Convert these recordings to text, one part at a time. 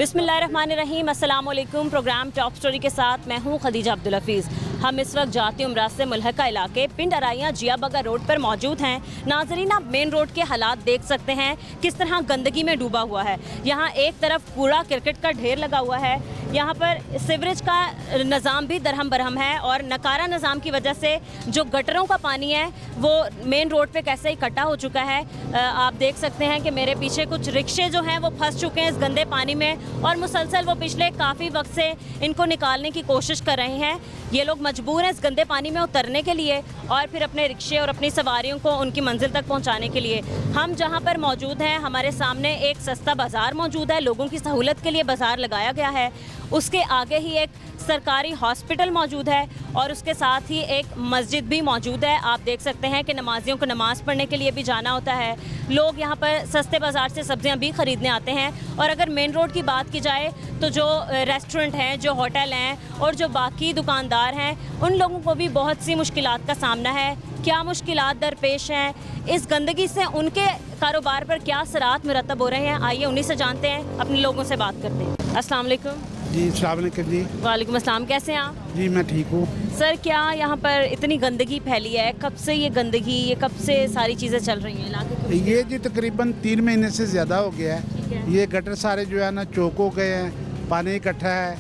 बिस्मिल्लाहिर्रहमानिर्रहीम, अस्सलाम वालेकुम। प्रोग्राम टॉप स्टोरी के साथ मैं हूं खदीजा अब्दुल हफीज़। हम इस वक्त जाती उम्रा से मुल्हका इलाके पिंड अराइयाँ जिया बगा रोड पर मौजूद हैं। नाजरीन, आप मेन रोड के हालात देख सकते हैं किस तरह गंदगी में डूबा हुआ है। यहाँ एक तरफ कूड़ा क्रिकेट का ढेर लगा हुआ है, यहाँ पर सीवरेज का निज़ाम भी दरहम बरहम है और नकारा निज़ाम की वजह से जो गटरों का पानी है वो मेन रोड पे कैसे इकट्ठा हो चुका है। आप देख सकते हैं कि मेरे पीछे कुछ रिक्शे जो हैं वो फंस चुके हैं इस गंदे पानी में और मुसलसल वो पिछले काफ़ी वक्त से इनको निकालने की कोशिश कर रहे हैं। ये लोग मजबूर हैं इस गंदे पानी में उतरने के लिए और फिर अपने रिक्शे और अपनी सवारियों को उनकी मंजिल तक पहुंचाने के लिए। हम जहां पर मौजूद हैं, हमारे सामने एक सस्ता बाज़ार मौजूद है, लोगों की सहूलत के लिए बाज़ार लगाया गया है। उसके आगे ही एक सरकारी हॉस्पिटल मौजूद है और उसके साथ ही एक मस्जिद भी मौजूद है। आप देख सकते हैं कि नमाजियों को नमाज़ पढ़ने के लिए भी जाना होता है। लोग यहाँ पर सस्ते बाज़ार से सब्जियाँ भी ख़रीदने आते हैं। और अगर मेन रोड की बात की जाए तो जो रेस्टोरेंट हैं, जो होटल हैं और जो बाकी दुकानदार हैं, उन लोगों को भी बहुत सी मुश्किलात का सामना है। क्या मुश्किलात दरपेश हैं, इस गंदगी से उनके कारोबार पर क्या असरात मुरतब हो रहे हैं, आइए उन्हीं से जानते हैं, अपने लोगों से बात करते हैं। अस्सलाम वालेकुम। जी अस्सलाम वालेकुम जी। वालेकुम अस्सलाम, कैसे हैं आप? जी मैं ठीक हूँ। सर, क्या यहाँ पर इतनी गंदगी फैली है? कब से ये गंदगी, ये कब से सारी चीज़ें चल रही हैं इलाके में? ये जी तकरीबन 3 महीने से ज़्यादा हो गया है। ये गटर सारे जो है ना चौक हो गए हैं, पानी इकट्ठा है।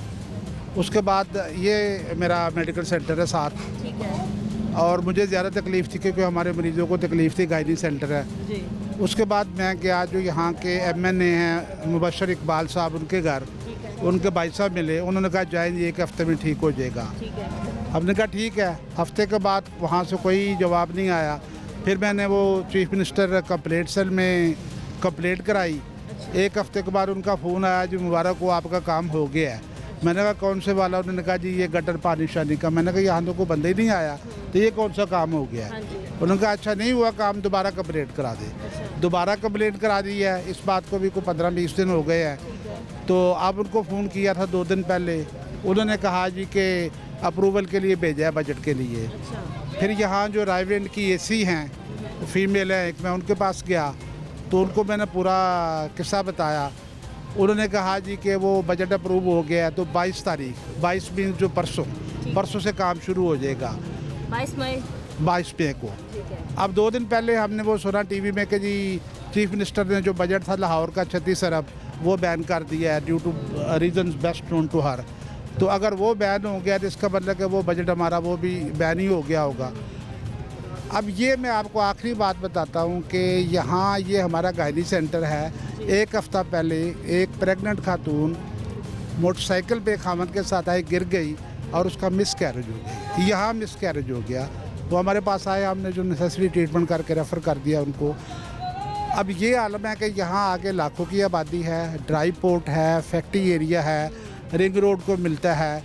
उसके बाद ये मेरा मेडिकल सेंटर है साथ, ठीक है। और मुझे ज़्यादा तकलीफ़ थी क्योंकि हमारे मरीज़ों को तकलीफ़ थी, गायनी सेंटर है जी। उसके बाद मैं गया जो यहाँ के MNA हैं मुबशर इकबाल साहब, उनके घर उनके भाई साहब मिले। उन्होंने कहा जाएंगे, 1 हफ्ते में ठीक हो जाएगा। ठीक है। हमने कहा ठीक है। हफ्ते के बाद वहाँ से कोई जवाब नहीं आया। फिर मैंने वो चीफ मिनिस्टर कंप्लेंट सेल में कंप्लेंट कराई। 1 हफ्ते के बाद उनका फ़ोन आया, जी मुबारक हो, आपका काम हो गया है। मैंने कहा कौन से वाला? उन्होंने कहा जी ये गटर पानी शानी का। मैंने कहा यहाँ तो कोई बंदा ही नहीं आया, तो ये कौन सा काम हो गया है? उन्होंने कहा अच्छा नहीं हुआ काम, दोबारा कंप्लेंट करा दे। दोबारा कंप्लेंट करा दी है। इस बात को भी कोई 15-20 दिन हो गए हैं। तो अब उनको फ़ोन किया था 2 दिन पहले, उन्होंने कहा जी कि अप्रूवल के लिए भेजा है, बजट के लिए। फिर यहाँ जो रायवेंड की AC हैं, फीमेल है एक, मैं उनके पास गया तो उनको मैंने पूरा किस्सा बताया। उन्होंने कहा जी कि वो बजट अप्रूव हो गया है, तो 22 तारीख 22 मीन जो परसों से काम शुरू हो जाएगा। 22 मई को। अब 2 दिन पहले हमने वो सुना TV में कि जी चीफ मिनिस्टर ने जो बजट था लाहौर का 36 अरब वो बैन कर दिया है due to reasons best known to her. तो अगर वो बैन हो गया तो इसका मतलब कि वो बजट हमारा वो भी बैन ही हो गया होगा। अब ये मैं आपको आखिरी बात बताता हूँ कि यहाँ ये हमारा गायनी सेंटर है। 1 हफ्ता पहले एक प्रेग्नेंट खातून मोटरसाइकिल पे खामद के साथ आई, गिर गई और उसका मिसकैरेज हो गई। यहाँ मिसकैरेज हो गया, वो हमारे पास आए, हमने जो नेसेसरी ट्रीटमेंट करके रेफ़र कर दिया उनको। अब ये आलम है कि यहाँ आगे लाखों की आबादी है, ड्राई पोर्ट है, फैक्ट्री एरिया है, रिंग रोड को मिलता है।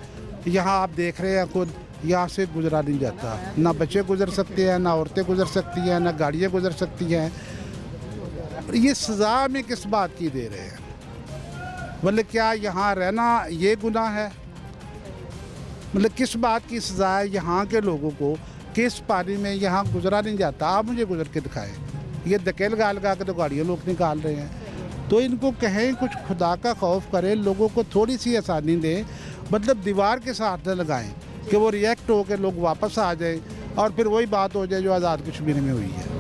यहाँ आप देख रहे हैं खुद, यहाँ से गुजरा नहीं जाता। ना बच्चे गुजर सकते हैं, ना औरतें गुजर सकती हैं, ना गाड़ियाँ गुजर सकती हैं। ये सज़ा में किस बात की दे रहे हैं? मतलब क्या यहाँ रहना ये गुनाह है? मतलब किस बात की सज़ा है यहाँ के लोगों को? किस पानी में यहाँ गुजरा नहीं जाता? आप मुझे गुजर के दिखाएं। ये धकेल गाल गा के तो गाड़ियाँ लोग निकाल रहे हैं। तो इनको कहें कुछ खुदा का खौफ करें, लोगों को थोड़ी सी आसानी दें। मतलब दीवार के साथ न लगाएं कि वो रिएक्ट हो के लोग वापस आ जाएं और फिर वही बात हो जाए जो आज़ाद कश्मीर में हुई है।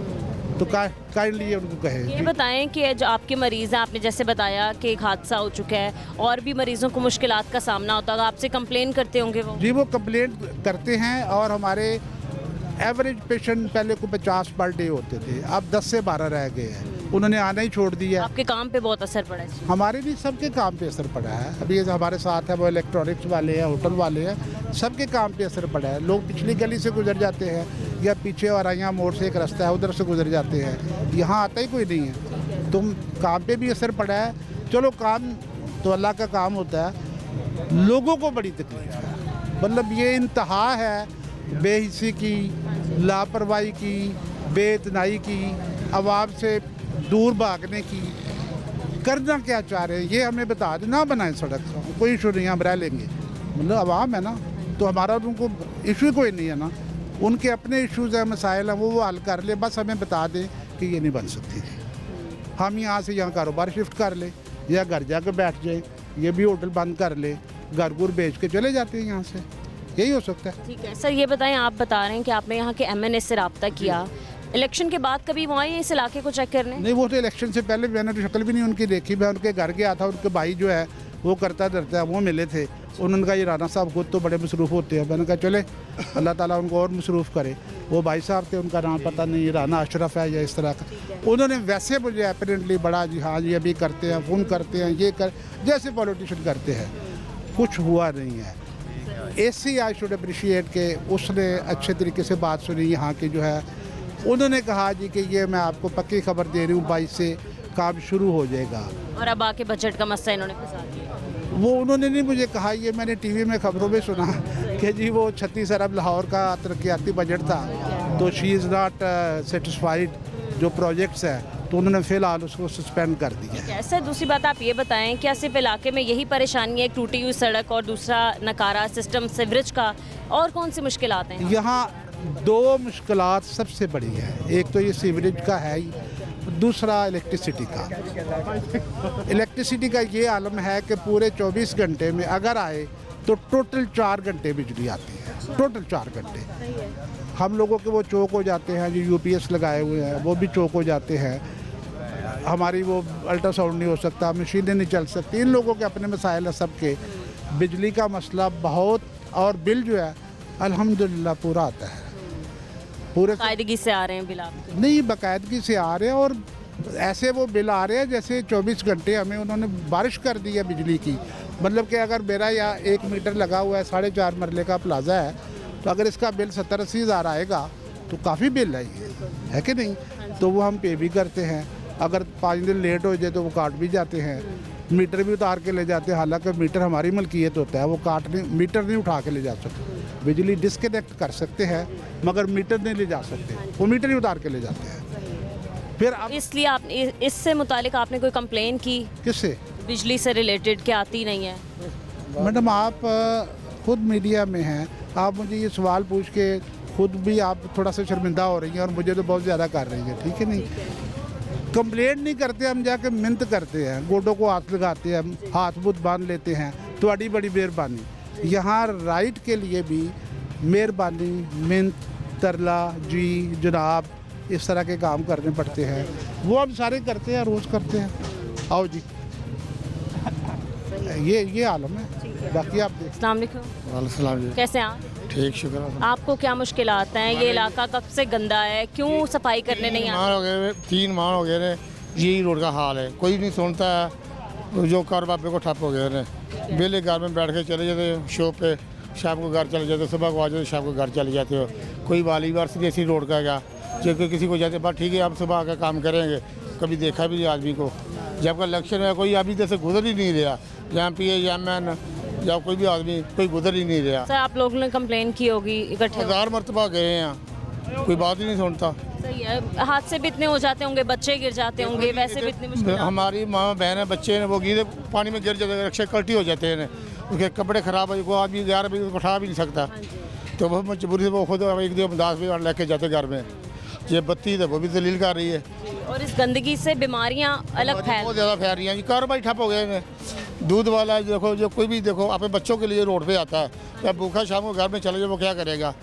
तो काइंडली उनको कहें। ये बताएं कि जो आपके मरीज़ हैं, आपने जैसे बताया कि एक हादसा हो चुका है और भी मरीज़ों को मुश्किलात का सामना होता है, आपसे कंप्लेन करते होंगे वो? जी वो कंप्लेंट करते हैं और हमारे एवरेज पेशेंट पहले को 50 पर डे होते थे, अब 10 से 12 रह गए हैं। उन्होंने आना ही छोड़ दिया। आपके काम पे बहुत असर पड़ा है? हमारे भी सबके काम पे असर पड़ा है। अभी ये हमारे साथ है वो इलेक्ट्रॉनिक्स वाले हैं, होटल वाले हैं, सबके काम पे असर पड़ा है। लोग पिछली गली से गुजर जाते हैं या पीछे और यहाँ मोड़ से एक रास्ता है उधर से गुजर जाते हैं, यहाँ आता ही कोई नहीं है। तुम काम पे भी असर पड़ा है। चलो काम तो अल्लाह का काम होता है, लोगों को बड़ी तकलीफ है। मतलब ये इंतहा है बेहिसी की, लापरवाही की, बेइतनाई की, आवाम से दूर भागने की। करना क्या चाह रहे हैं ये हमें बता दें। ना बनाए सड़क, कोई इशू नहीं, हम रह लेंगे। मतलब आवाम है ना, तो हमारा उनको इशू कोई नहीं है ना। उनके अपने इश्यूज़ हैं, मसाइल हैं, वो हल कर ले। बस हमें बता दें कि ये नहीं बन सकती थी। हम यहाँ से यहाँ कारोबार शिफ्ट कर लें या घर जाकर बैठ जाए। ये भी होटल बंद कर ले, घर गुर बेच के चले जाते हैं यहाँ से, यही हो सकता है। ठीक है सर, ये बताएं, आप बता रहे हैं कि आपने यहाँ के एमएनए से रब्ता किया, इलेक्शन के बाद कभी वो आए इस इलाके को चेक करने? नहीं, वो तो इलेक्शन से पहले मैंने तो शक्ल भी नहीं उनकी देखी। मैं उनके घर गया था, उनके भाई जो है वो करता धरता है, वो मिले थे। उन्होंने कहा ये राना साहब खुद तो बड़े मसरूफ़ होते हैं। मैंने कहा चले अल्लाह ताला उनको और मसरूफ़ करे। वो भाई साहब थे, उनका नाम पता नहीं, राना अशरफ है या इस तरह का। उन्होंने वैसे मुझे अपरेंटली बड़ा जी हाँ जी अभी करते हैं, फ़ोन करते हैं, ये कर जैसे पॉलिटिशियन करते हैं, कुछ हुआ नहीं है। ऐसी आई शुड अप्रिशिएट के उसने अच्छे तरीके से बात सुनी यहाँ की जो है। उन्होंने कहा जी कि ये मैं आपको पक्की खबर दे रही हूँ, 22 से काम शुरू हो जाएगा। और अब आके बजट का मसला इन्होंने फंसा दिया। वो उन्होंने नहीं मुझे कहा, ये मैंने टीवी में खबरों में सुना कि जी वो 36 अरब लाहौर का तरक्याती बजट था, तो शी इज़ नॉट सेटिस्फाइड जो प्रोजेक्ट्स है, तो उन्होंने फ़िलहाल उसको सस्पेंड कर दिया। ठीक है सर, दूसरी बात आप ये बताएं, क्या सिर्फ इलाके में यही परेशानी है, एक टूटी हुई सड़क और दूसरा नकारा सिस्टम सीवरेज का, और कौन सी मुश्किलात हैं? यहाँ 2 मुश्किलात सबसे बड़ी है। एक तो ये सीवरेज का है ही, दूसरा इलेक्ट्रिसिटी का। इलेक्ट्रिसिटी का ये आलम है कि पूरे 24 घंटे में अगर आए तो टोटल 4 घंटे बिजली आती है, टोटल 4 घंटे। हम लोगों के वो चौक हो जाते हैं, जो यूपीएस लगाए हुए हैं वो भी चौक हो जाते हैं। हमारी वो अल्ट्रासाउंड नहीं हो सकता, मशीनें नहीं चल सकती। इन लोगों के अपने मसाइल है सबके। बिजली का मसला बहुत, और बिल जो है अल्हम्दुलिल्लाह पूरा आता है, पूरे कायदगी से आ रहे हैं बिल आपके? नहीं, बाकायदगी से आ रहे हैं। और ऐसे वो बिल आ रहे हैं जैसे 24 घंटे हमें उन्होंने बारिश कर दी है बिजली की। मतलब कि अगर मेरा यहाँ 1 मीटर लगा हुआ है, 4.5 मरले का प्लाजा है, तो अगर इसका बिल 70-80 हज़ार आएगा तो काफ़ी बिल है कि नहीं? तो वो हम पे भी करते हैं। अगर 5 दिन लेट हो जाए तो वो काट भी जाते हैं। मीटर भी उतार के ले जाते हैं, हालांकि मीटर हमारी मलकियत होता है, वो मीटर नहीं उठा के ले जा सकते। बिजली डिस्कनेक्ट कर सकते हैं मगर मीटर नहीं ले जा सकते, वो मीटर ही उतार के ले जाते हैं। फिर आप इसलिए आप इससे मुतालिक आपने कोई कंप्लेन की किससे? बिजली से रिलेटेड कि आती नहीं है? मैडम आप खुद मीडिया में हैं, आप मुझे ये सवाल पूछ के खुद भी आप थोड़ा सा शर्मिंदा हो रही हैं और मुझे तो बहुत ज़्यादा कर रही है, ठीक है नहीं? कंप्लेंट नहीं करते, हम जाके मिन्नत करते हैं, गोडों को हाथ लगाते हैं, हाथ बुत बांध लेते हैं, तो बड़ी बड़ी मेहरबानी। यहाँ राइट के लिए भी मेहरबानी, मिन्नत, तरला, जी जनाब, इस तरह के काम करने पड़ते हैं। वो हम सारे करते हैं, रोज़ करते हैं। आओ जी, ये आलम है। बाकी आप देख। अस्सलाम वालेकुम। जी, कैसे हैं आप? ठीक शुक्र है। आपको क्या मुश्किलात हैं? ये इलाका कब से गंदा है, क्यों सफाई करने नहीं आते? 3 माह हो गए ने, यही रोड का हाल है, कोई नहीं सुनता है। जो कारोबार पे को ठप हो गए ने, बेले घर में बैठ के चले जाते हो शॉप पे, शाम को घर चले जाते हो, सुबह को आ जाते हो, शाम को घर चले जाते हो। कोई वाली बार से ऐसी रोड का क्या, जब किसी को जाते बस ठीक है हम सुबह आकर काम करेंगे, कभी देखा भी आदमी को। जब का इलेक्शन है कोई अभी जैसे गुजर ही नहीं रहा, जहाँ पी एम या कोई भी आदमी कोई गुजर ही नहीं रहा। सर आप लोगों ने कंप्लेन की होगी इकट्ठे? 1000 मरतबा गए हैं, कोई बात ही नहीं सुनता। सही है, हादसे भी इतने हो जाते होंगे, बच्चे गिर जाते होंगे, वैसे भी इतनी मुश्किल। हमारी माँ बहन है, बच्चे हैं, वो गिरे पानी में गिर जाते हैं, रक्षा कल्टी हो जाते हैं, उसके कपड़े ख़राब हो, वो आदमी 11 बजे उठा भी नहीं सकता। तो वो मजबूरी से वो खुद 1 दिन 10 बजे लेके जाते घर में। ये बत्ती है वो भी दलील कर रही है, और इस गंदगी से बीमारियां अलग फैल बहुत ज़्यादा फैल रही हैं। कारोबार ठप हो गए हैं। दूध वाला देखो, जो कोई भी देखो अपने बच्चों के लिए रोड पे आता है, या भूखा शाम को घर में चले जाए वो क्या करेगा?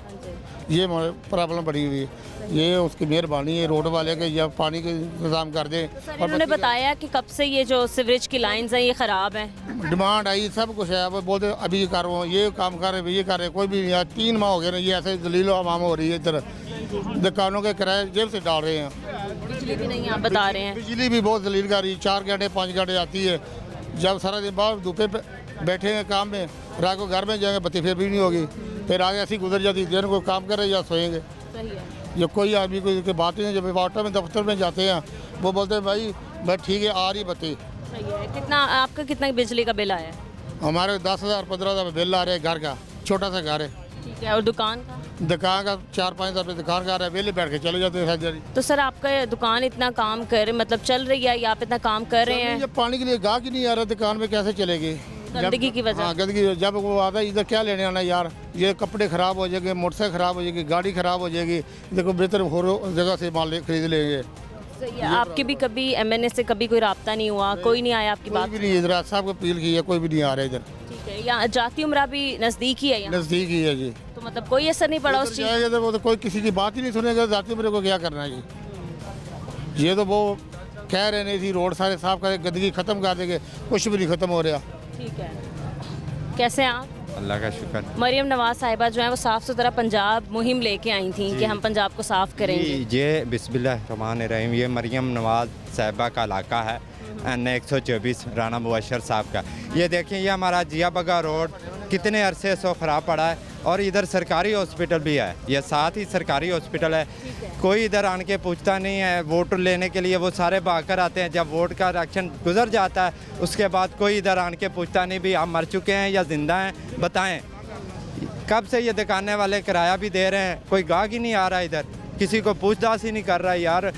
ये प्रॉब्लम बढ़ी हुई है। ये उसकी मेहरबानी है रोड वाले के, या पानी का इंतज़ाम कर दें। सर उन्होंने बताया कि कब से ये जो सीवरेज की लाइंस हैं ये ख़राब हैं। डिमांड आई, सब कुछ है, वो बोलते अभी ये कर रहे हो, ये काम कर रहे हो, ये कर रहे, कोई भी नहीं है। 3 माह हो गए ना, ये ऐसे दलील आवाम हो रही है। इधर दुकानों के किराए जेब से डाल रहे हैं। बिजली भी नहीं, आप बता रहे हैं। बिजली भी बहुत दलील कर रही है, 4 घंटे 5 घंटे आती है। जब सारा दिन बाहर धूपे पे बैठे हैं काम में, रात को घर में जाएंगे बत्ती फिर भी नहीं होगी, फिर आगे ऐसी गुजर जाती है, कोई काम करे या सोएंगे। सही है। जो कोई आदमी कोई बात नहीं है, जब वाटर में दफ्तर में जाते हैं वो बोलते हैं भाई बस ठीक है आ रही बत्ती। सही है। कितना आपका कितना बिजली का बिल आया है? हमारे 10,000 15,000 बिल आ रहे हैं, घर का छोटा सा घर है। ठीक है, और दुकान का? दुकान का 4-5 हज़ार रुपये दुकान का आ रहा है, वेले बैठ के चले जाते हैं सारी। तो सर आपका दुकान इतना काम कर मतलब चल रही है या आप इतना काम कर रहे हैं? जब पानी के लिए गाहक ही नहीं आ रहा दुकान में कैसे चलेगी? गंदगी की वजह? हाँ गंदगी, जब वो आता है इधर क्या लेने आना यार, ये कपड़े ख़राब हो जाएंगे, मोटरसाइकिल ख़राब हो जाएगी, गाड़ी ख़राब हो जाएगी, देखो बेहतर हो जगह से माल खरीद लेंगे। सही है। आपके भी कभी एमएनए से कभी कोई राब्ता नहीं हुआ, कोई नहीं आया आपकी कोई बात? भी नहीं, इधर साहब को अपील की है, कोई भी नहीं आ रहा इधर। ठीक है, यहाँ जाती उम्रा भी नज़दीक ही है यहाँ, नज़दीक ही है जी। तो मतलब कोई असर नहीं पड़ा उस उधर चीज़? जाएगा तो वो तो कोई किसी की बात ही नहीं सुनेगा, जाते मेरे को क्या करना है जी। ये तो वो कह रहे नहीं थी रोड सारे साफ करें, गंदगी ख़त्म कर देंगे, कुछ भी नहीं ख़त्म हो रहा। ठीक है, कैसे हैं आप? अल्लाह का शुक्र। मरियम नवाज साहिबा जो है वो साफ़ सुथरा पंजाब मुहिम लेके आई थी कि हम पंजाब को साफ़ करेंगे। ये बिस्मिल्लाहिर्रहमानिर्रहीम, ये मरियम नवाज साहिबा का इलाका है, एन 124 राना मुबशर साहब का। ये देखें, ये हमारा जिया बगा रोड कितने अरसे से ख़राब पड़ा है, और इधर सरकारी हॉस्पिटल भी है, ये साथ ही सरकारी हॉस्पिटल है। कोई इधर आन के पूछता नहीं है। वोट लेने के लिए वो सारे भागकर आते हैं, जब वोट का इलेक्शन गुजर जाता है उसके बाद कोई इधर आन के पूछता नहीं भी आप मर चुके हैं या ज़िंदा हैं, बताएं। कब से ये दुकाने वाले किराया भी दे रहे हैं, कोई गाहक ही नहीं आ रहा इधर, किसी को पूछताछ ही नहीं कर रहा यार।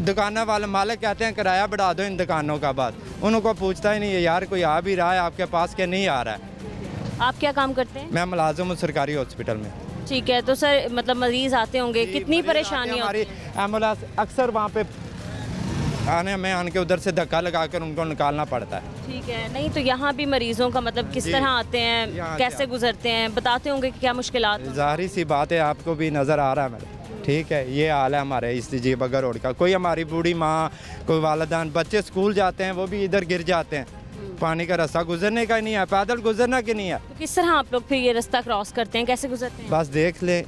दुकान वाले मालिक कहते हैं किराया बढ़ा दो इन दुकानों का, बाद उनको पूछता ही नहीं है यार कोई आ भी रहा है आपके पास के नहीं आ रहा है। आप क्या काम करते हैं? मैं मुलाजिम हूँ सरकारी हॉस्पिटल में। ठीक है, तो सर मतलब मरीज आते होंगे, कितनी परेशानी हमारी होती एम्बुलेंस अक्सर वहाँ पे आने के उधर से धक्का लगाकर उनको निकालना पड़ता है। ठीक है, नहीं तो यहाँ भी मरीजों का मतलब किस जी। तरह आते हैं, यहाँ कैसे क्या? गुजरते हैं, बताते होंगे कि क्या मुश्किलात? ज़ाहिर सी बात है, आपको भी नज़र आ रहा है मेरे। ठीक है, ये हाल है हमारे इस जी बगर रोड का। कोई हमारी बूढ़ी माँ, कोई वालिदैन, बच्चे स्कूल जाते हैं वो भी इधर गिर जाते हैं। पानी का रास्ता गुजरने का ही नहीं है, पैदल गुजरना कि नहीं है। तो किस तरह आप लोग फिर ये रास्ता क्रॉस करते हैं, कैसे गुजरते हैं? बस देख ले,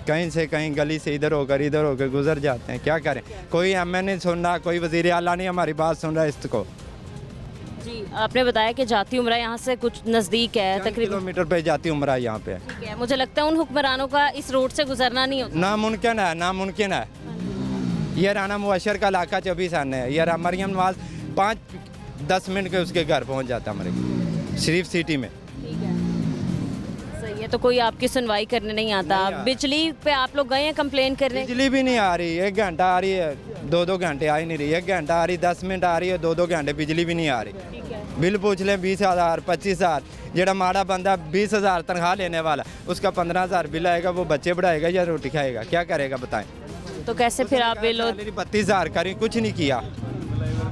कहीं से कहीं गली से इधर होकर गुजर जाते हैं, क्या करें। कोई एमएनए नहीं सुन रहा, कोई वज़ीर आला नहीं हमारी बात सुन रहा है इसको। जी, आपने बताया कि जाती उम्रा यहाँ से कुछ नज़दीक है, 3 तकरीबन। किलोमीटर पे जाती उम्रा यहाँ पे। ठीक है, मुझे लगता है उन हुक्मरानों का इस रोड से गुजरना नहीं होता। नामुमकिन है, नामुमकिन है। ये राना मुबशर का इलाका 24 आने है। ये मरियम नवाज 5-10 मिनट के उसके घर पहुँच जाता हमारे शरीफ सिटी में। ठीक है, सही है। तो कोई आपकी सुनवाई करने नहीं आता? नहीं आ- बिजली पे आप लोग गए हैं कंप्लेन करने? बिजली भी नहीं आ रही, 1 घंटा आ रही है, 2-2 घंटे आ ही नहीं रही। 1 घंटा आ रही, 10 मिनट आ रही है, 2-2 घंटे बिजली भी नहीं आ रही। ठीक है, बिल पूछ लें 20,000 25,000। जेड़ा माड़ा बंदा 20,000 तनख्वाह लेने वाला, उसका 15,000 बिल आएगा, वो बच्चे बढ़ाएगा या रोटी खाएगा, क्या करेगा बताएं। तो कैसे फिर आप बिल और 32,000 करी, कुछ नहीं किया।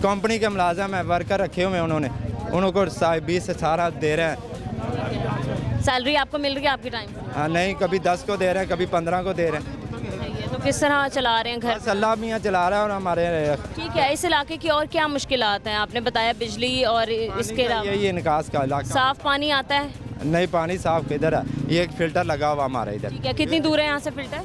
कंपनी के मुलाजिम है, वर्कर रखे हुए हैं उन्होंने, उनको 20 से सारा दे रहे हैं। सैलरी आपको मिल रही है आपके टाइम से? हाँ, नहीं, कभी 10 को दे रहे हैं, कभी 15 को दे रहे हैं। सही है। तो किस तरह चला रहे हैं घर? बस अल्लाह मियाँ चला रहा है। और हमारे ठीक है, इस इलाके की और क्या मुश्किलात हैं? आपने बताया बिजली और इसके अलावा यही निकास का इलाका। साफ पानी आता है? नहीं, पानी साफ किधर है, ये एक फिल्टर लगा हुआ हमारा इधर। ठीक है, कितनी दूर है यहाँ से फिल्टर?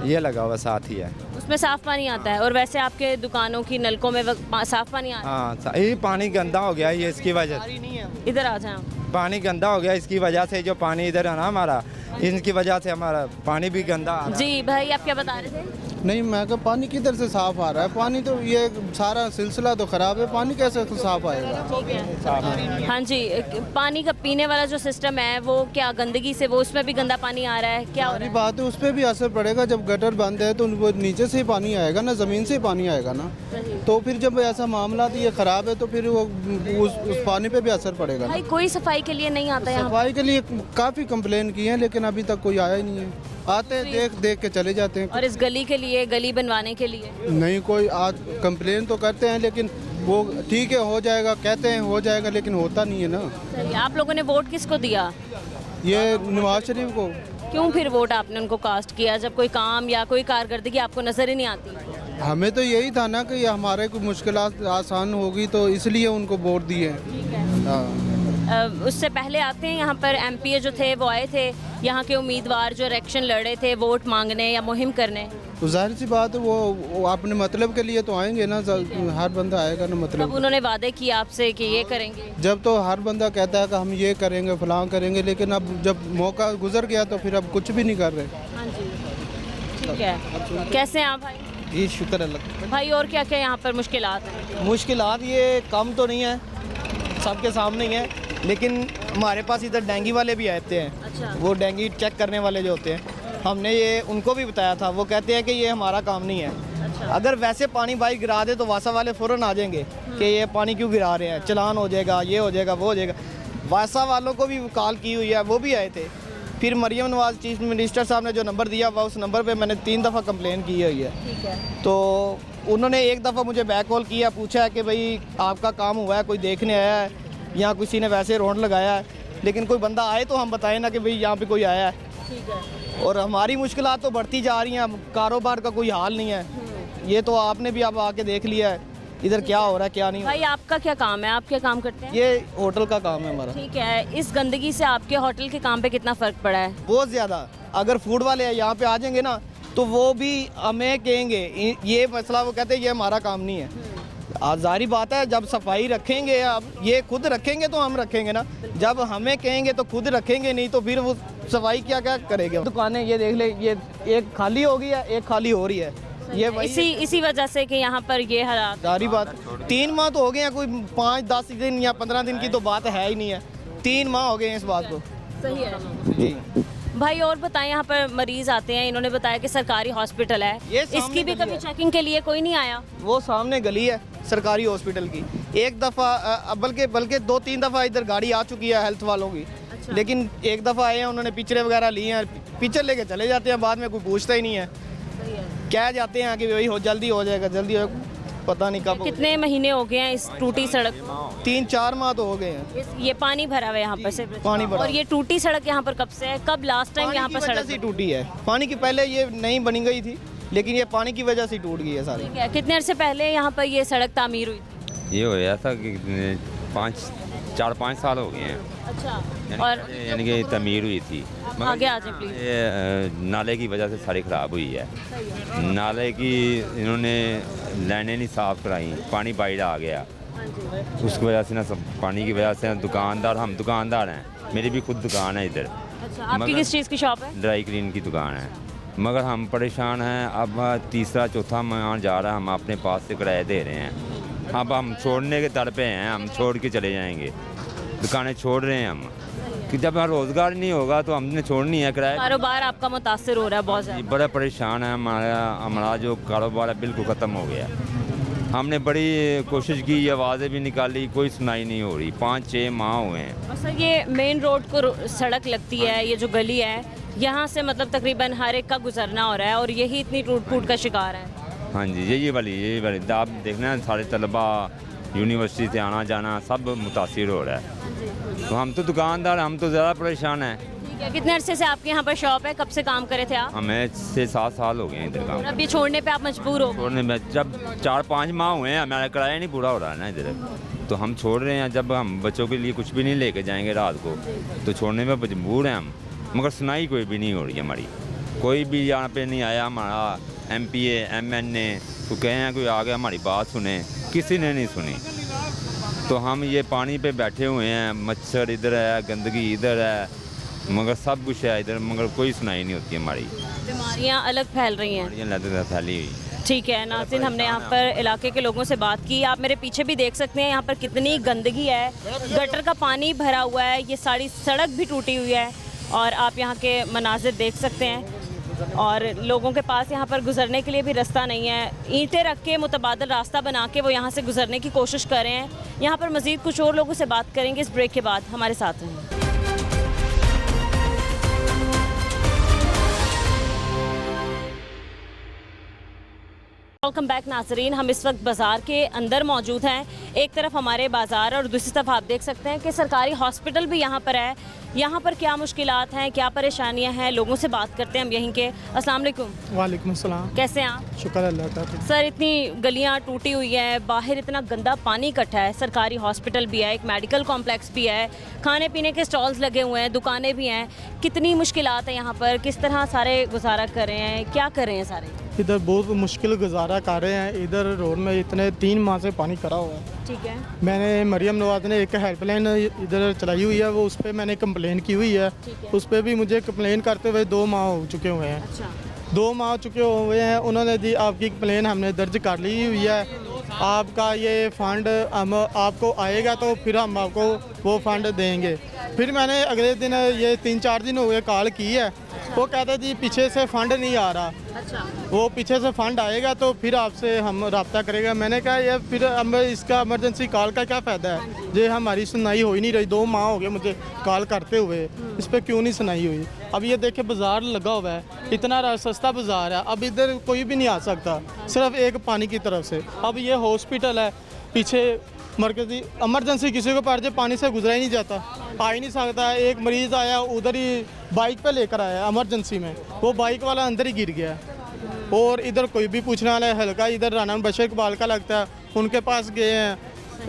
ये लगा हुआ साथ ही है। उसमें साफ पानी आता है? और वैसे आपके दुकानों की नलकों में साफ पानी आता हाँ, ये पानी गंदा हो गया, ये इसकी वजह से। है? इधर आ जाए आप। पानी गंदा हो गया इसकी वजह से, जो पानी इधर है ना हमारा, इनकी वजह से हमारा पानी भी गंदा आ रहा है। जी भाई, आप क्या बता रहे थे? नहीं, मैं कहा पानी किधर से साफ आ रहा है? पानी तो ये सारा सिलसिला तो ख़राब है, पानी कैसे तो साफ आएगा? हाँ जी, पानी का पीने वाला जो सिस्टम है वो क्या गंदगी से, वो उसमें भी गंदा पानी आ रहा है, क्या हो सारी रहा है? बात है, उस पर भी असर पड़ेगा। जब गटर बंद है तो वो नीचे से ही पानी आएगा ना, ज़मीन से ही पानी आएगा ना। तो फिर जब ऐसा मामला ये ख़राब है तो फिर वो उस पानी पे भी असर पड़ेगा ना। भाई कोई सफाई के लिए नहीं आता यहाँ? सफाई के लिए काफ़ी कंप्लेन की है, लेकिन अभी तक कोई आया ही नहीं है। आते हैं, देख देख के चले जाते हैं। और इस गली के लिए, गली बनवाने के लिए? नहीं, कोई आज कंप्लेन तो करते हैं, लेकिन वो ठीक है हो जाएगा, कहते हैं हो जाएगा, लेकिन होता नहीं है ना। सही। आप लोगों ने वोट किसको दिया? ये नवाज शरीफ को। क्यों फिर वोट आपने उनको कास्ट किया, जब कोई काम या कोई कारकर्दगी आपको नज़र ही नहीं आती? हमें तो यही था ना कि ये हमारे कोई मुश्किलात आसान होगी, तो इसलिए उनको वोट दिए। हाँ। उससे पहले आते हैं यहाँ पर एमपीए जो थे वो आए थे, यहाँ के उम्मीदवार जो इलेक्शन लड़े थे वोट मांगने या मुहिम करने? तो जाहिर सी बात है वो अपने मतलब के लिए तो आएंगे ना, हर बंदा आएगा ना तब मतलब। उन्होंने वादे किए आपसे कि ये करेंगे? जब तो हर बंदा कहता है कि हम ये करेंगे फलां करेंगे, लेकिन अब जब मौका गुजर गया तो फिर अब कुछ भी नहीं कर रहे। हाँ जी, ठीक है। कैसे हैं आप भाई? ये शुक्र अल्लाह। भाई और क्या क्या यहाँ पर मुश्किलात हैं? मुश्किलात ये कम तो नहीं है, सबके सामने ही है, लेकिन हमारे पास इधर डेंगू वाले भी आते हैं। अच्छा। वो डेंगू चेक करने वाले जो होते हैं, हमने ये उनको भी बताया था, वो कहते हैं कि ये हमारा काम नहीं है। अच्छा। अगर वैसे पानी भाई गिरा दे तो वासा वाले फ़ौरन आ जाएंगे कि ये पानी क्यों गिरा रहे हैं, चलान हो जाएगा, ये हो जाएगा, वो हो जाएगा। वासा वालों को भी कॉल की हुई है, वो भी आए थे, फिर मरियम नवाज़ चीफ मिनिस्टर साहब ने जो नंबर दिया हुआ उस नंबर पे मैंने 3 दफ़ा कंप्लेन की हुई है। ठीक है। तो उन्होंने एक दफ़ा मुझे बैक कॉल किया, पूछा है कि भाई आपका काम हुआ है, कोई देखने आया है या किसी ने वैसे रौंड लगाया है, लेकिन कोई बंदा आए तो हम बताएं ना कि भाई यहाँ पे कोई आया है। ठीक है। और हमारी मुश्किलात तो बढ़ती जा रही हैं, कारोबार का कोई हाल नहीं है। ये तो आपने भी अब आके देख लिया है इधर क्या हो रहा है क्या नहीं हो रहा। भाई आपका क्या काम है, आप क्या काम करते हैं? ये होटल का काम है हमारा। ठीक है। इस गंदगी से आपके होटल के काम पे कितना फ़र्क पड़ा है? बहुत ज़्यादा। अगर फूड वाले यहाँ पे आ जाएंगे ना तो वो भी हमें कहेंगे ये मसला, वो कहते हैं ये हमारा काम नहीं है। जाहिर बात है, जब सफाई रखेंगे, अब ये खुद रखेंगे तो हम रखेंगे ना, जब हमें कहेंगे तो खुद रखेंगे नहीं तो फिर वो सफाई क्या क्या करेंगे। दुकानें ये देख ले, ये एक खाली हो गई है, एक खाली हो रही है। ये वही इसी वजह से कि यहाँ पर ये हालात। जाहिर बात, 3 माह तो हो गए हैं, कोई 5-10 दिन या 15 दिन की तो बात है ही नहीं है। 3 माह हो गए हैं इस बात को। सही है जी भाई। और बताएं, यहाँ पर मरीज आते हैं, इन्होंने बताया कि सरकारी हॉस्पिटल है, ये सामने इसकी भी गली कभी है। चेकिंग के लिए कोई नहीं आया? वो सामने गली है सरकारी हॉस्पिटल की। एक दफ़ा बल्कि 2-3 दफ़ा इधर गाड़ी आ चुकी है हेल्थ वालों की। अच्छा। लेकिन एक दफ़ा आए हैं, उन्होंने पिक्चरें वगैरह ली हैं, पिक्चर लेके चले जाते हैं, बाद में कोई पूछता ही नहीं है। कह जाते हैं कि भाई जल्दी हो जाएगा, जल्दी हो, पता नहीं कब। कितने महीने हो गए हैं इस टूटी सड़क को? 3-4 माह तो हो गए हैं। ये पानी भरा हुआ है यहाँ पर से? पानी भरा। और ये टूटी सड़क यहाँ पर कब से है? कब लास्ट टाइम पानी यहाँ की पर वजह सड़क से बनी? टूटी है। पानी की पहले ये नहीं बनी गई थी, लेकिन ये पानी की वजह से टूट गई है सारी। ठीक है। कितने अरसे पहले यहाँ पर ये सड़क तामीर हुई थी? ये हो गया था कि 4-5 साल हो गए हैं। अच्छा। और यानी कि तमीर हुई थी। मगर आगे आ जाए प्लीज। ये नाले की वजह से सारी ख़राब हुई है। नाले की इन्होंने लाइनें नहीं साफ़ कराई, पानी बाइड आ गया, उसकी वजह से ना सब पानी की वजह से दुकानदार, हम दुकानदार हैं, मेरी भी खुद दुकान है इधर। अच्छा। आपकी मगर- किस चीज़ की शॉप है? ड्राई क्लीन की दुकान है, मगर हम परेशान हैं। अब 3-4 माह जा रहा है, हम अपने पास से किराया दे रहे हैं। अब हम छोड़ने के दर पे हैं, हम छोड़ के चले जाएंगे, दुकानें छोड़ रहे हैं हम, कि जब यहाँ रोज़गार नहीं होगा तो हमने छोड़नी है किराया। कारोबार आपका मुतासर हो रहा है बहुत ज़्यादा? बड़ा परेशान है, हमारा जो कारोबार है बिल्कुल ख़त्म हो गया। हमने बड़ी कोशिश की, आवाज़ें भी निकाली, कोई सुनाई नहीं हो रही। 5-6 माह हुए हैं। और सर, ये मेन रोड को सड़क लगती है, ये जो गली है यहाँ से मतलब तकरीबन हर एक का गुजरना हो रहा है और यही इतनी टूट फूट का शिकार है। हाँ जी, यही वाली आप देखना, सारे तलबा यूनिवर्सिटी से आना जाना सब मुतासिर हो रहा है। तो हम तो दुकानदार, हम तो ज़्यादा परेशान हैं। ठीक है। कितने अरसे से आपके यहाँ पर शॉप है, कब से काम करे थे आप? हमें 6-7 साल हो गए हैं इधर और काम अब ये छोड़ने पे आप मजबूर हो गए? छोड़ने में। जब 4-5 माह हुए हैं, हमारा किराया नहीं पूरा हो रहा है ना इधर, तो हम छोड़ रहे हैं। जब हम बच्चों के लिए कुछ भी नहीं लेके जाएंगे रात को तो छोड़ने में मजबूर हैं हम, मगर सुनाई कोई भी नहीं हो रही हमारी। कोई भी यहाँ पे नहीं आया, हमारा MPA MNA तो कहे हैं कोई आ गया हमारी बात सुने, किसी ने नहीं सुनी। तो हम ये पानी पे बैठे हुए हैं, मच्छर इधर है, गंदगी इधर है, मगर सब कुछ है इधर, मगर कोई सुनाई नहीं होती हमारी। बीमारियाँ अलग फैल रही हैं। ये लत फैली हुई। ठीक है नाज़रीन, हमने यहाँ पर इलाके के लोगों से बात की। आप मेरे पीछे भी देख सकते हैं यहाँ पर कितनी गंदगी है, गटर का पानी भरा हुआ है, ये सारी सड़क भी टूटी हुई है और आप यहाँ के मनाजिर देख सकते हैं। और लोगों के पास यहाँ पर गुजरने के लिए भी रास्ता नहीं है, ईंटें रख के मुतबादल रास्ता बना के वो यहाँ से गुजरने की कोशिश कर रहे हैं। यहाँ पर मज़ीद कुछ और लोगों से बात करेंगे इस ब्रेक के बाद, हमारे साथ हैं। वेलकम बैक नाजरीन, हम इस वक्त बाज़ार के अंदर मौजूद हैं। एक तरफ हमारे बाज़ार और दूसरी तरफ आप देख सकते हैं कि सरकारी हॉस्पिटल भी यहाँ पर है। यहाँ पर क्या मुश्किलात हैं, क्या परेशानियाँ हैं, लोगों से बात करते हैं हम यहीं के। अस्सलाम वालेकुम। वालेकुम अस्सलाम। कैसे हैं आप? शुक्र अल्लाह का। सर, इतनी गलियाँ टूटी हुई हैं, बाहर इतना गंदा पानी इकट्ठा है, सरकारी हॉस्पिटल भी है, एक मेडिकल कॉम्प्लेक्स भी है, खाने पीने के स्टॉल्स लगे हुए हैं, दुकानें भी हैं, कितनी मुश्किलात हैं यहाँ पर, किस तरह सारे गुजारा कर रहे हैं, क्या कर रहे हैं सारे? इधर बहुत मुश्किल गुजारा कर रहे हैं। इधर रोड में इतने 3 माह से पानी खड़ा हुआ है। ठीक है। मैंने मरियम नवाज ने एक हेल्पलाइन इधर चलाई हुई है, वो उस पर मैंने कंप्लेन की हुई है। ठीक है। उस पर भी मुझे कंप्लेन करते हुए 2 माह हो चुके हुए हैं। अच्छा। 2 माह चुके हुए हैं। उन्होंने दी आपकी कंप्लेन हमने दर्ज कर ली हुई है, आपका ये फ़ंड हम आपको आएगा तो फिर हम आपको वो फ़ंड देंगे। फिर मैंने अगले दिन ये 3-4 दिन हो गए कॉल की है, वो कहते जी पीछे से फंड नहीं आ रहा, अच्छा वो पीछे से फंड आएगा तो फिर आपसे हम रब्ता करेगा। मैंने कहा ये फिर अब इसका इमरजेंसी कॉल का क्या फ़ायदा है, ये हमारी सुनवाई हो ही नहीं रही। 2 माह हो गए मुझे कॉल करते हुए, इस पर क्यों नहीं सुनाई हुई। अब ये देखे बाज़ार लगा हुआ है, इतना सस्ता बाज़ार है, अब इधर कोई भी नहीं आ सकता सिर्फ एक पानी की तरफ से। अब ये हॉस्पिटल है पीछे मरकज़ी, इमरजेंसी किसी को पड़ जाए पानी से गुजरा ही नहीं जाता, आ ही नहीं सकता। एक मरीज़ आया उधर ही बाइक पे लेकर आया इमरजेंसी में, वो बाइक वाला अंदर ही गिर गया। और इधर कोई भी पूछने वाला है हल्का, इधर राना बशीर इकबाल का लगता है, उनके पास गए हैं,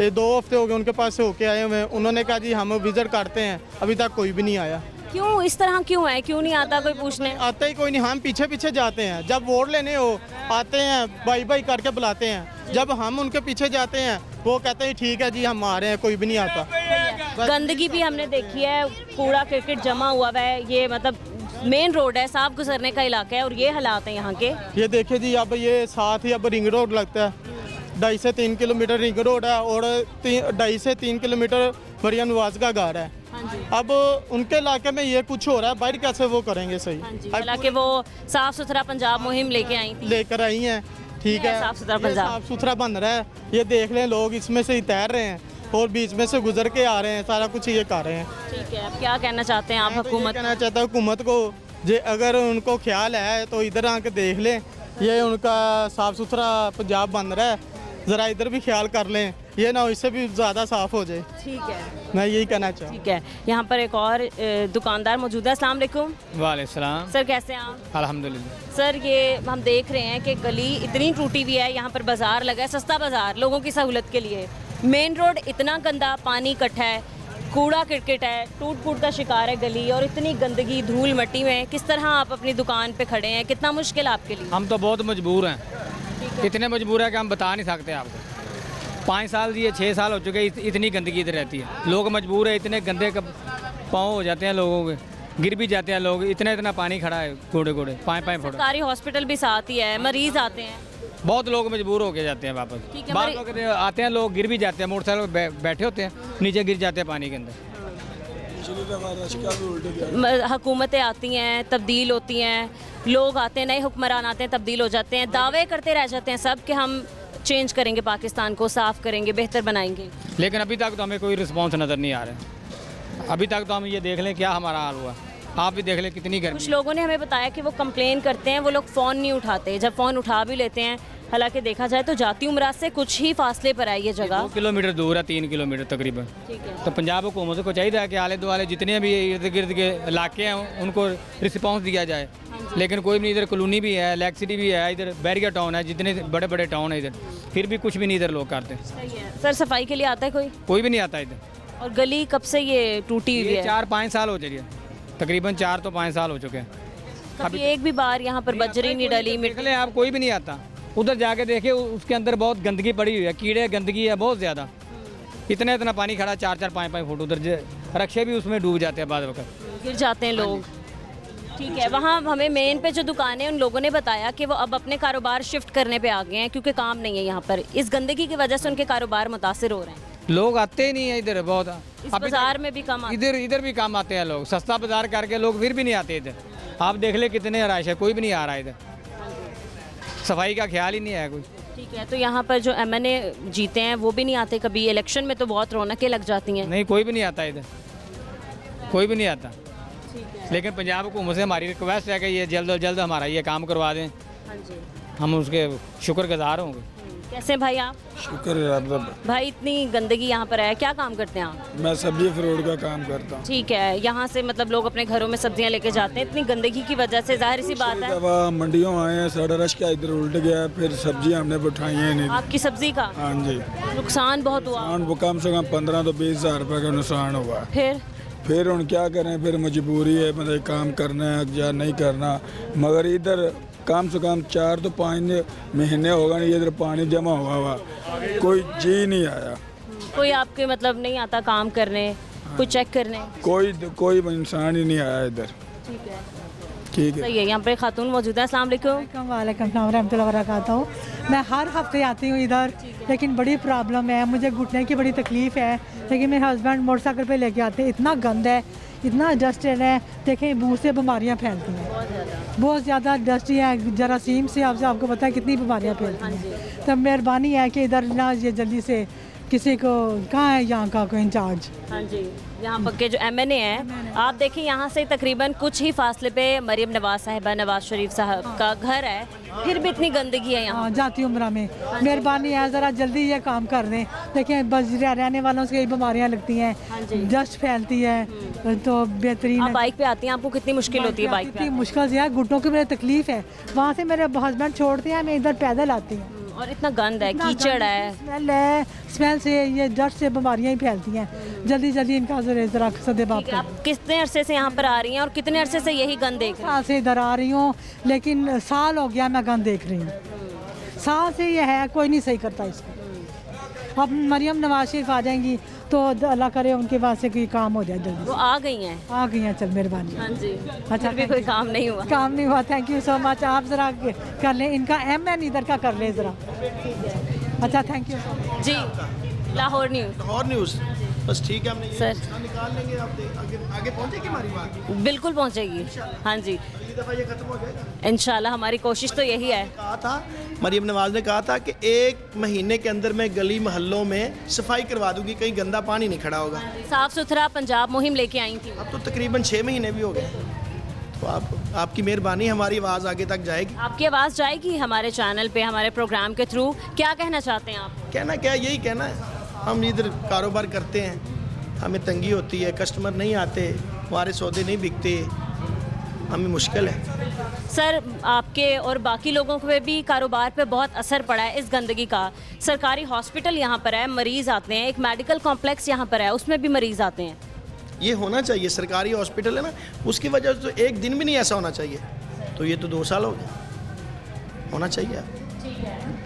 ये 2 हफ्ते हो गए उनके पास से होके आए हुए हैं। उन्होंने कहा जी हम विजिट करते हैं, अभी तक कोई भी नहीं आया। क्यों इस तरह क्यों है, क्यों नहीं आता कोई पूछने? आते ही कोई नहीं, हम पीछे पीछे जाते हैं। जब वोट लेने हो आते हैं, बाई बाई करके बुलाते हैं। जब हम उनके पीछे जाते हैं वो कहते हैं ठीक है जी हम आ रहे हैं, कोई भी नहीं आता। गंदगी भी हमने देखी है, कूड़ा क्रिकेट जमा हुआ है, ये मतलब मेन रोड है, साफ गुजरने का इलाका है और ये हालात हैं यहाँ के। ये देखिए जी, अब ये साथ ही अब रिंग रोड लगता है, 2.5 से 3 किलोमीटर रिंग रोड है और 2.5 से 3 किलोमीटर मरियम नवाज का घर है। अब उनके इलाके में ये कुछ हो रहा है, बाहर कैसे वो करेंगे सही। हालांकि वो साफ सुथरा पंजाब मुहिम लेके आई थी, लेकर आई हैं, ठीक है, साफ सुथरा ये पंजाब। साफ सुथरा बन रहा है, ये देख लें लोग इसमें से ही तैर रहे हैं और बीच में से गुजर के आ रहे हैं, सारा कुछ ये कर रहे हैं। ठीक है, अब क्या कहना चाहते हैं आप मैं तो ये हुकूमत? कहना चाहता हूँ हुकूमत को, जे अगर उनको ख्याल है तो इधर आके देख लें, ये उनका साफ़ सुथरा पंजाब बन रहा है, ज़रा इधर भी ख्याल कर लें, ये ना इससे भी ज़्यादा साफ़ हो जाए। ठीक है, मैं यही कहना चाहूँ। ठीक है। यहाँ पर एक और दुकानदार मौजूद है। अस्सलाम वालेकुम वालेकुम सर, कैसे हैं आप? अल्हम्दुलिल्लाह। सर ये हम देख रहे हैं कि गली इतनी टूटी हुई है, यहाँ पर बाजार लगा है, सस्ता बाजार लोगों की सहूलत के लिए। मेन रोड इतना गंदा, पानी इकट्ठा है, कूड़ा क्रिकेट है, टूट फूट का शिकार है गली, और इतनी गंदगी धूल मिट्टी में किस तरह आप अपनी दुकान पे खड़े हैं, कितना मुश्किल आपके लिए? हम तो बहुत मजबूर हैं, इतने मजबूर हैं कि हम बता नहीं सकते आपको। 5 साल ये 6 साल हो चुके हैं, इतनी गंदगी इधर रहती है, लोग मजबूर है, इतने गंदे पाँव हो जाते हैं लोगों के, गिर भी जाते हैं लोग, इतना पानी खड़ा है, कूड़े 5 फुट। सरकारी हॉस्पिटल भी साथ ही है, मरीज आते हैं, बहुत लोग मजबूर होके जाते हैं वापस। ठीक है, बाद वक्त आते हैं लोग, गिर भी जाते हैं, मोटरसाइकिल बैठे होते हैं, नीचे गिर जाते हैं पानी के अंदर। हुकूमतें आती हैं, तब्दील होती हैं, लोग आते हैं, नए हुक्मरान आते हैं, तब्दील हो जाते हैं, दावे करते रह जाते हैं सब कि हम चेंज करेंगे, पाकिस्तान को साफ़ करेंगे, बेहतर बनाएंगे। लेकिन अभी तक तो हमें कोई रिस्पॉन्स नज़र नहीं आ रहा। अभी तक तो हम ये देख लें क्या हमारा हाल हुआ, आप भी देख लें कितनी गर्मी। कुछ लोगों ने हमें बताया कि वो कंप्लेन करते हैं, वो लोग फ़ोन नहीं उठाते, जब फ़ोन उठा भी लेते हैं, हालांकि देखा जाए तो जाती उमराज से कुछ ही फासले पर है ये जगह, 2 किलोमीटर दूर है, 3 किलोमीटर तकरीबन। ठीक है। तो पंजाब हुकूमत को चाहिए कि आले दुआले जितने भी इर्द गिर्द के इलाके हैं उनको रिस्पॉन्स दिया जाए, लेकिन कोई भी नहीं। इधर कॉलोनी भी है, लेक सिटी भी है, इधर बैरिया टाउन है, जितने बड़े बड़े टाउन है इधर, फिर भी कुछ भी नहीं इधर लोग करते। सर सफाई के लिए आता है कोई भी नहीं आता इधर। और गली कब से ये टूटी हुई ये है? 4-5 साल हो चुके हैं, तकरीबन 4 तो 5 साल हो चुके हैं। कभी एक भी बार यहाँ पर बजरी नहीं डली, देख लें आप, कोई भी नहीं आता। उधर जाके देखे, उसके अंदर बहुत गंदगी पड़ी हुई है, कीड़े गंदगी है बहुत ज़्यादा, इतना पानी खड़ा 4-4, 5-5 फुट। उधर रक्षे भी उसमें डूब जाते हैं, बाद वक्त गिर जाते हैं लोग। ठीक है, वहाँ हमें मेन पे जो दुकानें, उन लोगों ने बताया कि वो अब अपने कारोबार शिफ्ट करने पे आ गए हैं क्योंकि काम नहीं है यहाँ पर, इस गंदगी की वजह से उनके कारोबार मुतासिर हो रहे हैं। लोग आते ही नहीं है इधर, बहुत इस बाजार में भी कम आते इधर भी काम आते हैं लोग, सस्ता बाजार करके लोग फिर भी नहीं आते इधर। आप देख ले कितने रश है, कोई भी नहीं आ रहा इधर, सफाई का ख्याल ही नहीं है कोई। ठीक है, तो यहाँ पर जो MNA जीते हैं वो भी नहीं आते कभी, इलेक्शन में तो बहुत रौनकें लग जाती हैं। नहीं, कोई भी नहीं आता इधर, कोई भी नहीं आता। लेकिन पंजाब हुकूमत से हमारी रिक्वेस्ट है कि ये जल्द अज जल्द हमारा ये काम करवा दें, हाँ जी, हम उसके शुक्रगुजार होंगे। कैसे भाई आप? शुक्र है आप। भाई इतनी गंदगी यहाँ पर है, क्या काम करते हैं आप? मैं सब्जी फ्रूट का काम करता हूँ। ठीक है, यहाँ से मतलब लोग अपने घरों में सब्जियाँ लेके जाते हैं, इतनी गंदगी की वजह से जाहिर सी बात है। दफा मंडियों आए हैं, सारा रश का इधर उल्ट गया, फिर सब्जियाँ हमने उठाई हैं नहीं। आपकी सब्जी का हाँ जी, नुकसान बहुत हुआ? वो कम से कम 15 तो 20 हज़ार रुपये का नुकसान हुआ। फिर उन क्या करें, फिर मजबूरी है, मतलब काम करना है या नहीं करना। मगर इधर कम से कम 4 तो 5 महीने होगा नहीं, इधर पानी जमा हुआ, कोई जी नहीं आया। कोई आपके मतलब नहीं आता काम करने, कोई चेक करने? कोई इंसान ही नहीं आया इधर। ठीक है, ठीक है। सही है। यहाँ पे खातून मौजूद है। अस्सलाम वालेकुम। वालेकुम सलाम रहमतुल्लाहि व बरकातहू। मैं हर हफ्ते आती हूँ इधर, लेकिन बड़ी प्रॉब्लम है, मुझे घुटने की बड़ी तकलीफ़ है, लेकिन मेरे हस्बैंड मोटरसाइकिल पे लेके आते हैं, इतना गंद है इतना डस्टेड है, देखें मुंह से बीमारियाँ फैलती हैं, बहुत ज़्यादा डस्टी है, जरासीम से आपको पता है कितनी बीमारियाँ फैलती हैं। तो मेहरबानी है कि इधर ना ये जल्दी से किसी को, कहाँ है यहाँ का कोई इंचार्ज? हाँ जी, यहाँ पर के जो MNA हैं, आप देखिए यहाँ से तकरीबन कुछ ही फासले पे मरीम नवाज साहिबा, नवाज शरीफ साहब का घर है, फिर भी इतनी गंदगी है यहाँ। हाँ, जाती उम्रा में मेहरबानी है ज़रा जल्दी ये काम कर दें। देखें बस रहने वालों से कई बीमारियाँ लगती हैं, डस्ट फैलती है, तो बेहतरीन आप है। बाइक पे आती हैं, आपको कितनी मुश्किल होती है बाइक पे? इतनी मुश्किल से है, घुटनों की मेरी तकलीफ है, वहाँ से मेरे हस्बैंड छोड़ते हैं, मैं इधर पैदल आती हूँ। और इतना गंद है, कीचड़ है, स्मेल से, ये डस्ट से बीमारियाँ ही फैलती हैं। जल्दी जल्दी इनका ज़रा सदेबाब ठीक है, आप कितने अरसे से यहाँ पर आ रही हैं और कितने अरसे से यही गंद देख रही हैं? साल से इधर आ रही हूँ, लेकिन साल हो गया मैं गंद देख रही हूँ। साल से ये है, कोई नहीं सही करता इसको। अब मरियम नवाज शरीफ आ जाएंगी तो अल्लाह करे उनके पास से कोई काम हो जाए जल्दी। वो आ गई हैं? आ गई हैं, चल मेहरबानी। हाँ जी, अच्छा, फिर भी कोई काम नहीं हुआ? काम नहीं हुआ, थैंक यू सो मच। आप ज़रा कर लें, इनका MN इधर का कर लें ज़रा। अच्छा, thank you ji. Lahore news. Lahore news, बस ठीक है, हमने ये सर निकाल लेंगे। आप आगे पहुंचेगी हमारी बात? बिल्कुल पहुंचेगी। हाँ जी, अगली दफ़ा ये खत्म हो जाएगा इंशाल्लाह, हमारी कोशिश तो यही है। कहा था, मरीम नवाज ने कहा था कि 1 महीने के अंदर मैं गली मोहल्लों में सफाई करवा दूंगी, कहीं गंदा पानी नहीं खड़ा होगा। साफ सुथरा पंजाब मुहिम लेके आई थी। अब तो तकरीबन 6 महीने भी हो गए, तो आपकी मेहरबानी, हमारी आवाज़ आगे तक जाएगी। आपकी आवाज़ जाएगी हमारे चैनल पे, हमारे प्रोग्राम के थ्रू। क्या कहना चाहते हैं आप? कहना क्या, यही कहना है, हम इधर कारोबार करते हैं, हमें तंगी होती है, कस्टमर नहीं आते, हमारे सौदे नहीं बिकते, हमें मुश्किल है। सर, आपके और बाकी लोगों पे भी कारोबार पे बहुत असर पड़ा है इस गंदगी का। सरकारी हॉस्पिटल यहाँ पर है, मरीज़ आते हैं, एक मेडिकल कॉम्प्लेक्स यहाँ पर है, उसमें भी मरीज़ आते हैं। ये होना चाहिए, सरकारी हॉस्पिटल है ना, उसकी वजह से तो एक दिन भी नहीं ऐसा होना चाहिए। तो ये तो 2 साल हो गए, होना चाहिए।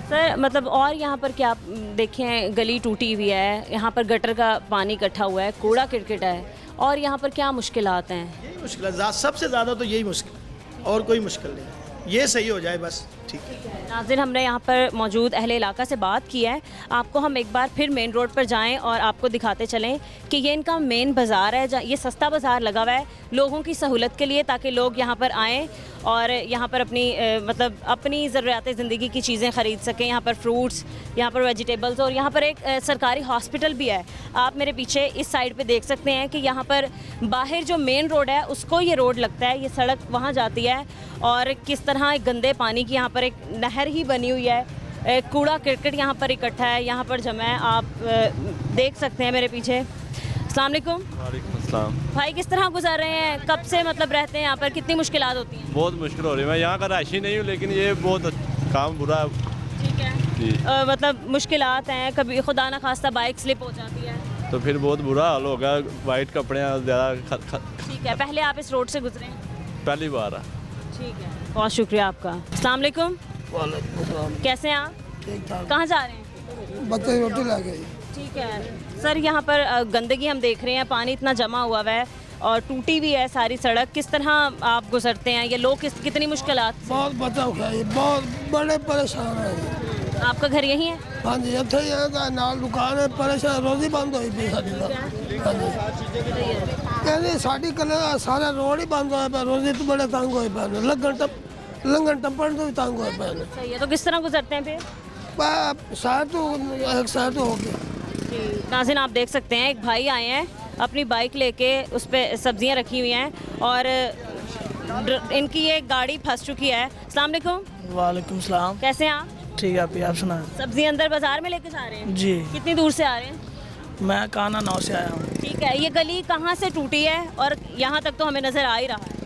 सर मतलब और यहाँ पर क्या देखें, गली टूटी हुई है, यहाँ पर गटर का पानी इकट्ठा हुआ है, कूड़ा किटकिट है, और यहाँ पर क्या मुश्किलात हैं? यही मुश्किल है, सबसे ज़्यादा तो यही मुश्किल है, और कोई मुश्किल नहीं है। ये सही हो जाए बस, ठीक है। नाज़रीन, हमने यहाँ पर मौजूद अहले इलाका से बात की है। आपको हम एक बार फिर मेन रोड पर जाएं और आपको दिखाते चलें कि ये इनका मेन बाज़ार है, ये सस्ता बाज़ार लगा हुआ है लोगों की सहूलत के लिए, ताकि लोग यहाँ पर आएँ और यहाँ पर अपनी मतलब अपनी ज़रूरियात ज़िंदगी की चीज़ें ख़रीद सकें। यहाँ पर फ्रूट्स, यहाँ पर वेजिटेबल्स, और यहाँ पर एक सरकारी हॉस्पिटल भी है। आप मेरे पीछे इस साइड पे देख सकते हैं कि यहाँ पर बाहर जो मेन रोड है उसको ये रोड लगता है, ये सड़क वहाँ जाती है, और किस तरह गंदे पानी की यहाँ पर एक नहर ही बनी हुई है, कूड़ा किरकट यहाँ पर इकट्ठा है, यहाँ पर जमा है। आप देख सकते हैं मेरे पीछे। अस्सलाम वालेकुम। वालेकुम अस्सलाम। भाई, किस तरह गुजार रहे हैं, कब से मतलब रहते हैं यहाँ पर, कितनी मुश्किलात होती हैं? बहुत मुश्किल हो रही है, मैं यहाँ का राशि नहीं हूँ, लेकिन ये बहुत काम बुरा है। ठीक है जी। मतलब मुश्किलात हैं, कभी खुदा ना खास्ता बाइक स्लिप हो जाती है, तो फिर बहुत बुरा हाल होगा, वाइट कपड़े ज़्यादा। ठीक है, पहले आप इस रोड से गुजरे? पहली बार है। ठीक है, बहुत शुक्रिया आपका। अस्सलाम वालेकुम। कैसे हैं आप? ठीक ठाक। कहाँ जा रहे हैं? बच्चे रोटी ला गई। ठीक है सर, यहाँ पर गंदगी हम देख रहे हैं, पानी इतना जमा हुआ है और टूटी हुई है सारी सड़क, किस तरह आप गुजरते हैं, ये लोग कितनी मुश्किलात? बहुत बचाव है, बहुत बड़े परेशान है। आपका घर यहीं है? हाँ जी, इतने ही है, नाल दुकान है, परेशान, रोजी बंद हुई पी साडी। हाँ जी, कहते साड़ी कल सारा रोड ही बंद हुआ पे, रोजी तो बड़े तंग हुए पे, लंघन टप्पण तो भी तंग हुए पे। सही है, तो किस तरह गुजरते हैं फिर? शहर तो एक शहर तो हो गया। नाज़रीन, आप देख सकते हैं एक भाई आए हैं अपनी बाइक लेके, उस पर सब्जियां रखी हुई हैं और इनकी ये गाड़ी फंस चुकी है। अस्सलाम वालेकुम। वालेकुम सलाम। कैसे हैं आप? ठीक है, आप सुनाएं। सब्जी अंदर बाजार में लेके जा रहे हैं? जी। कितनी दूर से आ रहे हैं? मैं काना 9 से आया हूँ। ठीक है, ये गली कहाँ से टूटी है और यहाँ तक तो हमें नज़र आ ही रहा है।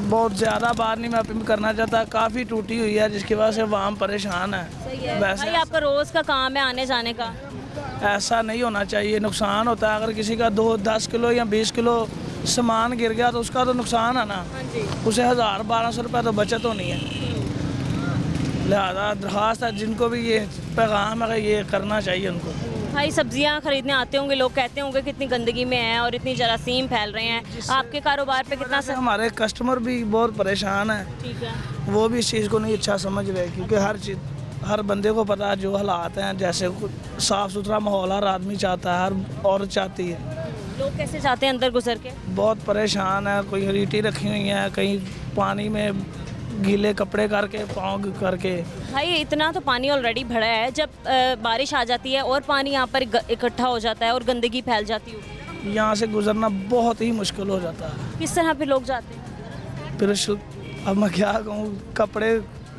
बहुत ज़्यादा बार नहीं मैं करना चाहता, काफ़ी टूटी हुई है जिसकी वजह से वहाँ परेशान है। सही है। वैसे भाई, आपका रोज़ का काम है आने जाने का, ऐसा नहीं होना चाहिए, नुकसान होता है। अगर किसी का 10 किलो या 20 किलो सामान गिर गया तो उसका तो नुकसान है ना, उसे 1000-1200 रुपये तो बचत होनी है। लिहाजा दरख्वास्त है जिनको भी ये पैगाम है, ये करना चाहिए उनको। भाई, सब्जियां खरीदने आते होंगे लोग, कहते होंगे कितनी गंदगी में है और इतनी जरासीम फैल रहे हैं, आपके कारोबार पे कितना हमारे कस्टमर भी बहुत परेशान है। ठीक है, वो भी इस चीज़ को नहीं अच्छा समझ रहे, क्योंकि हर बंदे को पता है जो हालात हैं, जैसे साफ़ सुथरा माहौल हर आदमी चाहता है, हर औरत चाहती है। लोग कैसे जाते हैं अंदर गुजर के? बहुत परेशान है, कोई रीटी रखी हुई है, कहीं पानी में गीले कपड़े करके पाँव करके। भाई इतना तो पानी ऑलरेडी भरा है, जब बारिश आ जाती है और पानी यहाँ पर इकट्ठा हो जाता है और गंदगी फैल जाती है, यहाँ से गुजरना बहुत ही मुश्किल हो जाता है। किस तरह फिर लोग जाते हैं? फिर अब मैं क्या कहूँ, कपड़े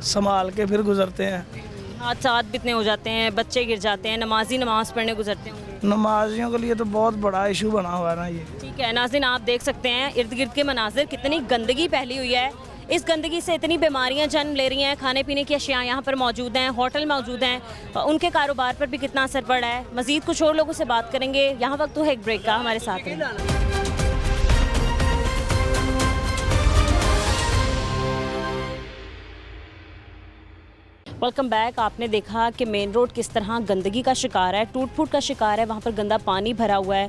संभाल के फिर गुजरते हैं। हादसात भी इतने हो जाते हैं, बच्चे गिर जाते हैं, नमाजी नमाज पढ़ने गुजरते होंगे। नमाजियों के लिए तो बहुत बड़ा इशू बना हुआ है ना ये। ठीक है नाज़रीन, आप देख सकते हैं इर्द गिर्द के मनाजिर, कितनी गंदगी फैली हुई है। इस गंदगी से इतनी बीमारियां जन्म ले रही हैं। खाने पीने की अशिया यहाँ पर मौजूद हैं, होटल मौजूद हैं, उनके कारोबार पर भी कितना असर पड़ा है। मज़ीद कुछ और लोगों से बात करेंगे। यहाँ वक्त तो है एक ब्रेक का, हमारे साथ रहें। Welcome back. आपने देखा कि मेन रोड किस तरह गंदगी का शिकार है, टूट फूट का शिकार है, वहाँ पर गंदा पानी भरा हुआ है।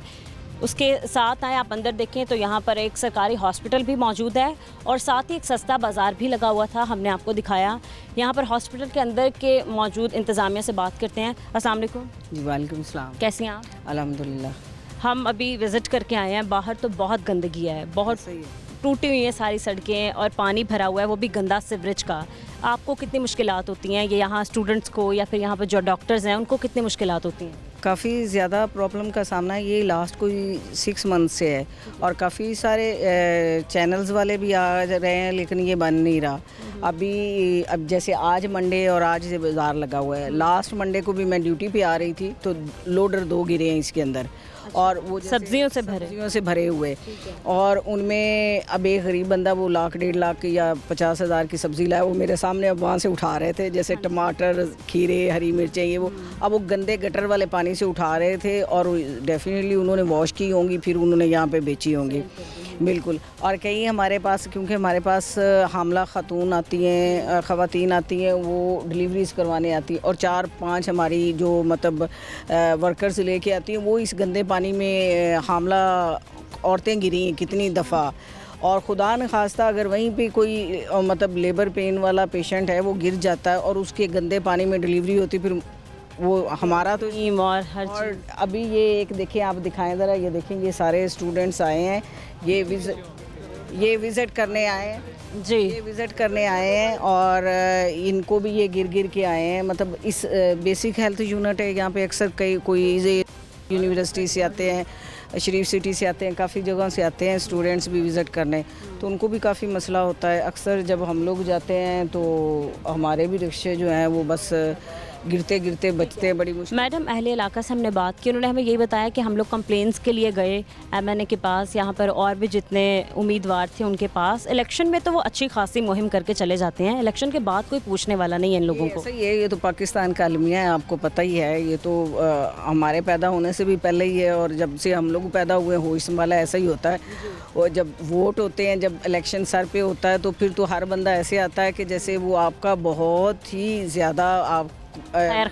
उसके साथ आए आप अंदर देखें तो यहाँ पर एक सरकारी हॉस्पिटल भी मौजूद है और साथ ही एक सस्ता बाज़ार भी लगा हुआ था, हमने आपको दिखाया। यहाँ पर हॉस्पिटल के अंदर के मौजूद इंतज़ामिया से बात करते हैं। अस्सलाम वालेकुम। जी वालेकुम सलाम। कैसी हैं आप? अल्हम्दुलिल्लाह। हम अभी विज़िट करके आए हैं, बाहर तो बहुत गंदगी है, बहुत टूटी हुई हैं सारी सड़कें और पानी भरा हुआ है, वो भी गंदा सीवरेज का। आपको कितनी मुश्किलात होती हैं, ये यहाँ स्टूडेंट्स को या फिर यहाँ पर जो डॉक्टर्स हैं उनको कितनी मुश्किलात होती हैं? काफ़ी ज़्यादा प्रॉब्लम का सामना ये लास्ट कोई 6 मंथ से है और काफ़ी सारे चैनल्स वाले भी आ रहे हैं, लेकिन ये बन नहीं रहा अभी। अब जैसे आज मंडे और आज से बाज़ार लगा हुआ है, लास्ट मंडे को भी मैं ड्यूटी पे आ रही थी तो लोडर 2 गिरे हैं इसके अंदर और वो सब्जियों से भरे हुए और उनमें अब एक गरीब बंदा वो 1 डेढ़ लाख की या 50,000 की सब्ज़ी लाया, वो मेरे सामने अब वहाँ से उठा रहे थे, जैसे टमाटर, खीरे, हरी मिर्चें, ये वो अब वो गंदे गटर वाले पानी से उठा रहे थे और डेफिनेटली उन्होंने वॉश की होंगी, फिर उन्होंने यहाँ पे बेची होंगी। बिल्कुल। और कई हमारे पास, क्योंकि हमारे पास हामला ख़वातीन आती हैं, वो डिलीवरीज करवाने आती हैं और 4-5 हमारी जो मतलब वर्कर्स लेके आती हैं, वो इस गंदे पानी में हामला औरतें गिरी हैं कितनी दफ़ा। और खुदा न खास्ता अगर वहीं पे कोई मतलब लेबर पेन वाला पेशेंट है वो गिर जाता है और उसके गंदे पानी में डिलीवरी होती, फिर वो हमारा तो और अभी ये एक देखिए, आप दिखाएं ज़रा, ये देखेंगे सारे स्टूडेंट्स आए हैं, ये विज़िट करने आए हैं जी, ये विज़िट करने आए हैं और इनको भी ये गिर के आए हैं। मतलब इस बेसिक हेल्थ यूनिट है यहाँ पे, अक्सर कोई यूनिवर्सिटी से आते हैं, शरीफ सिटी से आते हैं, काफ़ी जगहों से आते हैं स्टूडेंट्स भी विज़िट करने, तो उनको भी काफ़ी मसला होता है। अक्सर जब हम लोग जाते हैं तो हमारे भी रिक्शे जो हैं वो बस गिरते गिरते बचते हैं, बड़ी मुश्किल। मैडम अहले इलाका से हमने बात की, उन्होंने हमें यही बताया कि हम लोग कंप्लेंट्स के लिए गए MNA के पास, यहाँ पर और भी जितने उम्मीदवार थे उनके पास। इलेक्शन में तो वो अच्छी खासी मुहिम करके चले जाते हैं, इलेक्शन के बाद कोई पूछने वाला नहीं है इन लोगों को। सही है, ये तो पाकिस्तान का अलमिया है, आपको पता ही है। ये तो हमारे पैदा होने से भी पहले ही है और जब से हम लोग पैदा हुए हो इस वाला ऐसा ही होता है। और जब वोट होते हैं, जब इलेक्शन सर पे होता है, तो फिर तो हर बंदा ऐसे आता है कि जैसे वो आपका बहुत ही ज़्यादा आप खैर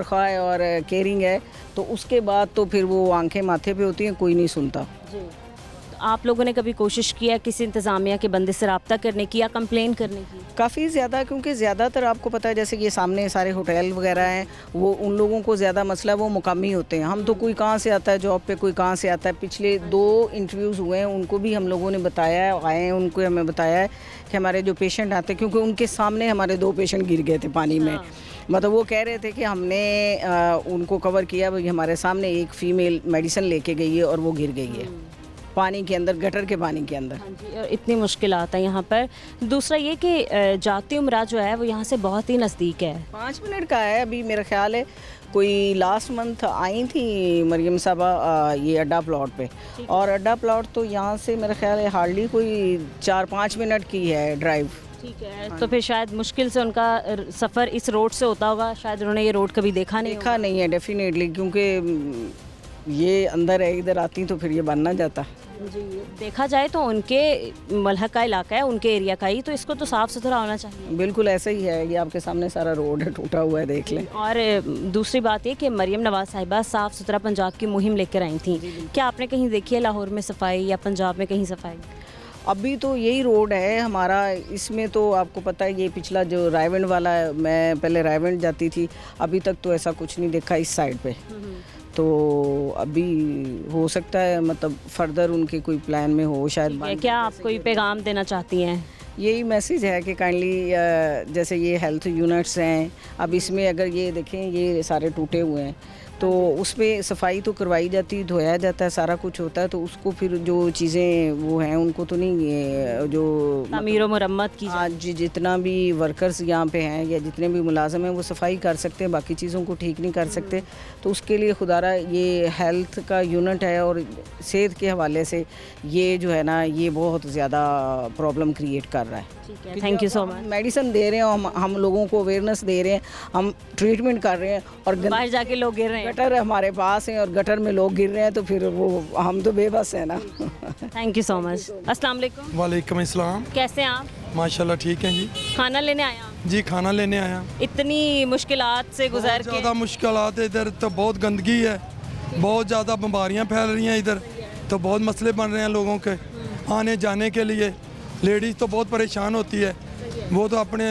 ख्वाह है और केयरिंग है, तो उसके बाद तो फिर वो आंखें माथे पे होती हैं, कोई नहीं सुनता। जी। तो आप लोगों ने कभी कोशिश किया किसी इंतज़ामिया के बंदे से रब्ता करने की या कंप्लेन करने की? काफ़ी ज़्यादा, क्योंकि ज़्यादातर आपको पता है जैसे ये सामने सारे होटल वगैरह हैं, वो उन लोगों को ज़्यादा मसला वो मुकामी होते हैं। हम तो कोई कहाँ से आता है जॉब पे, कोई कहाँ से आता है। पिछले 2 इंटरव्यूज़ हुए हैं, उनको भी हम लोगों ने बताया है, आए हैं, उनको हमें बताया है कि हमारे जो पेशेंट आते हैं, क्योंकि उनके सामने हमारे 2 पेशेंट गिर गए थे पानी में। मतलब वो कह रहे थे कि हमने उनको कवर किया, भाई हमारे सामने एक फ़ीमेल मेडिसिन लेके गई है और वो गिर गई है पानी के अंदर, गटर के पानी के अंदर। हाँ जी, और इतनी मुश्किल आता है यहाँ पर। दूसरा ये कि जाती उम्रा जो है वो यहाँ से बहुत ही नज़दीक है, 5 मिनट का है। अभी मेरा ख्याल है कोई लास्ट मंथ आई थी मरियम साहबा ये अड्डा प्लॉट पे, और अड्डा प्लॉट तो यहाँ से मेरा ख्याल है हार्डली कोई 4-5 मिनट की है ड्राइव। ठीक है, तो फिर शायद मुश्किल से उनका सफ़र इस रोड से होता होगा, शायद उन्होंने ये रोड कभी देखा नहीं है डेफिनेटली, क्योंकि ये अंदर है, इधर आती तो फिर ये बनना जाता। जी, देखा जाए तो उनके मलहक का इलाका है, उनके एरिया का ही, तो इसको तो साफ़ सुथरा होना चाहिए। बिल्कुल ऐसा ही है, ये आपके सामने सारा रोड है, टूटा हुआ है, देख लें। और दूसरी बात ये कि मरियम नवाज साहिबा साफ़ सुथरा पंजाब की मुहिम लेकर आई थी, क्या आपने कहीं देखी है लाहौर में सफाई या पंजाब में कहीं सफाई? अभी तो यही रोड है हमारा, इसमें तो आपको पता है ये पिछला जो रायवंड वाला है, मैं पहले रायवंड जाती थी, अभी तक तो ऐसा कुछ नहीं देखा इस साइड पे। तो अभी हो सकता है मतलब फर्दर उनके कोई प्लान में हो शायद। क्या आप कोई पैगाम देना चाहती हैं? यही मैसेज है कि काइंडली जैसे ये हेल्थ यूनिट्स हैं, अब इसमें अगर ये देखें ये सारे टूटे हुए हैं तो उस पर सफाई तो करवाई जाती, धोया जाता है, सारा कुछ होता है, तो उसको फिर जो चीज़ें वो हैं उनको तो नहीं जो तामीर और मुरम्मत की आज जितना भी वर्कर्स यहाँ पे हैं या जितने भी मुलाजम हैं वो सफाई कर सकते हैं, बाकी चीज़ों को ठीक नहीं कर सकते। तो उसके लिए खुदारा ये हेल्थ का यूनिट है और सेहत के हवाले से ये जो है ना ये बहुत ज़्यादा प्रॉब्लम क्रिएट कर रहा है। Thank you so much. Medicine दे रहे हैं हम लोगों को अवेयरनेस दे रहे हैं, हम ट्रीटमेंट कर रहे हैं और बाहर जाके लोग गिर रहे हैं, गटर हमारे पास हैं और गटर में लोग गिर रहे हैं, तो फिर वो हम तो बेबस है ना। Thank you so much. अस्सलाम वालेकुम। वालेकुम अस्सलाम। कैसे हैं आप? माशाल्लाह ठीक हैं जी। खाना लेने आए आप? जी खाना लेने आया। इतनी मुश्किलात से गुजर के ज़्यादा मुश्किलात है इधर, तो बहुत गंदगी है, बहुत ज़्यादा बीमारियां फैल रही हैं इधर, तो बहुत मसले बन रहे हैं लोगों के आने जाने के लिए। लेडीज़ तो बहुत परेशान होती है, वो तो अपने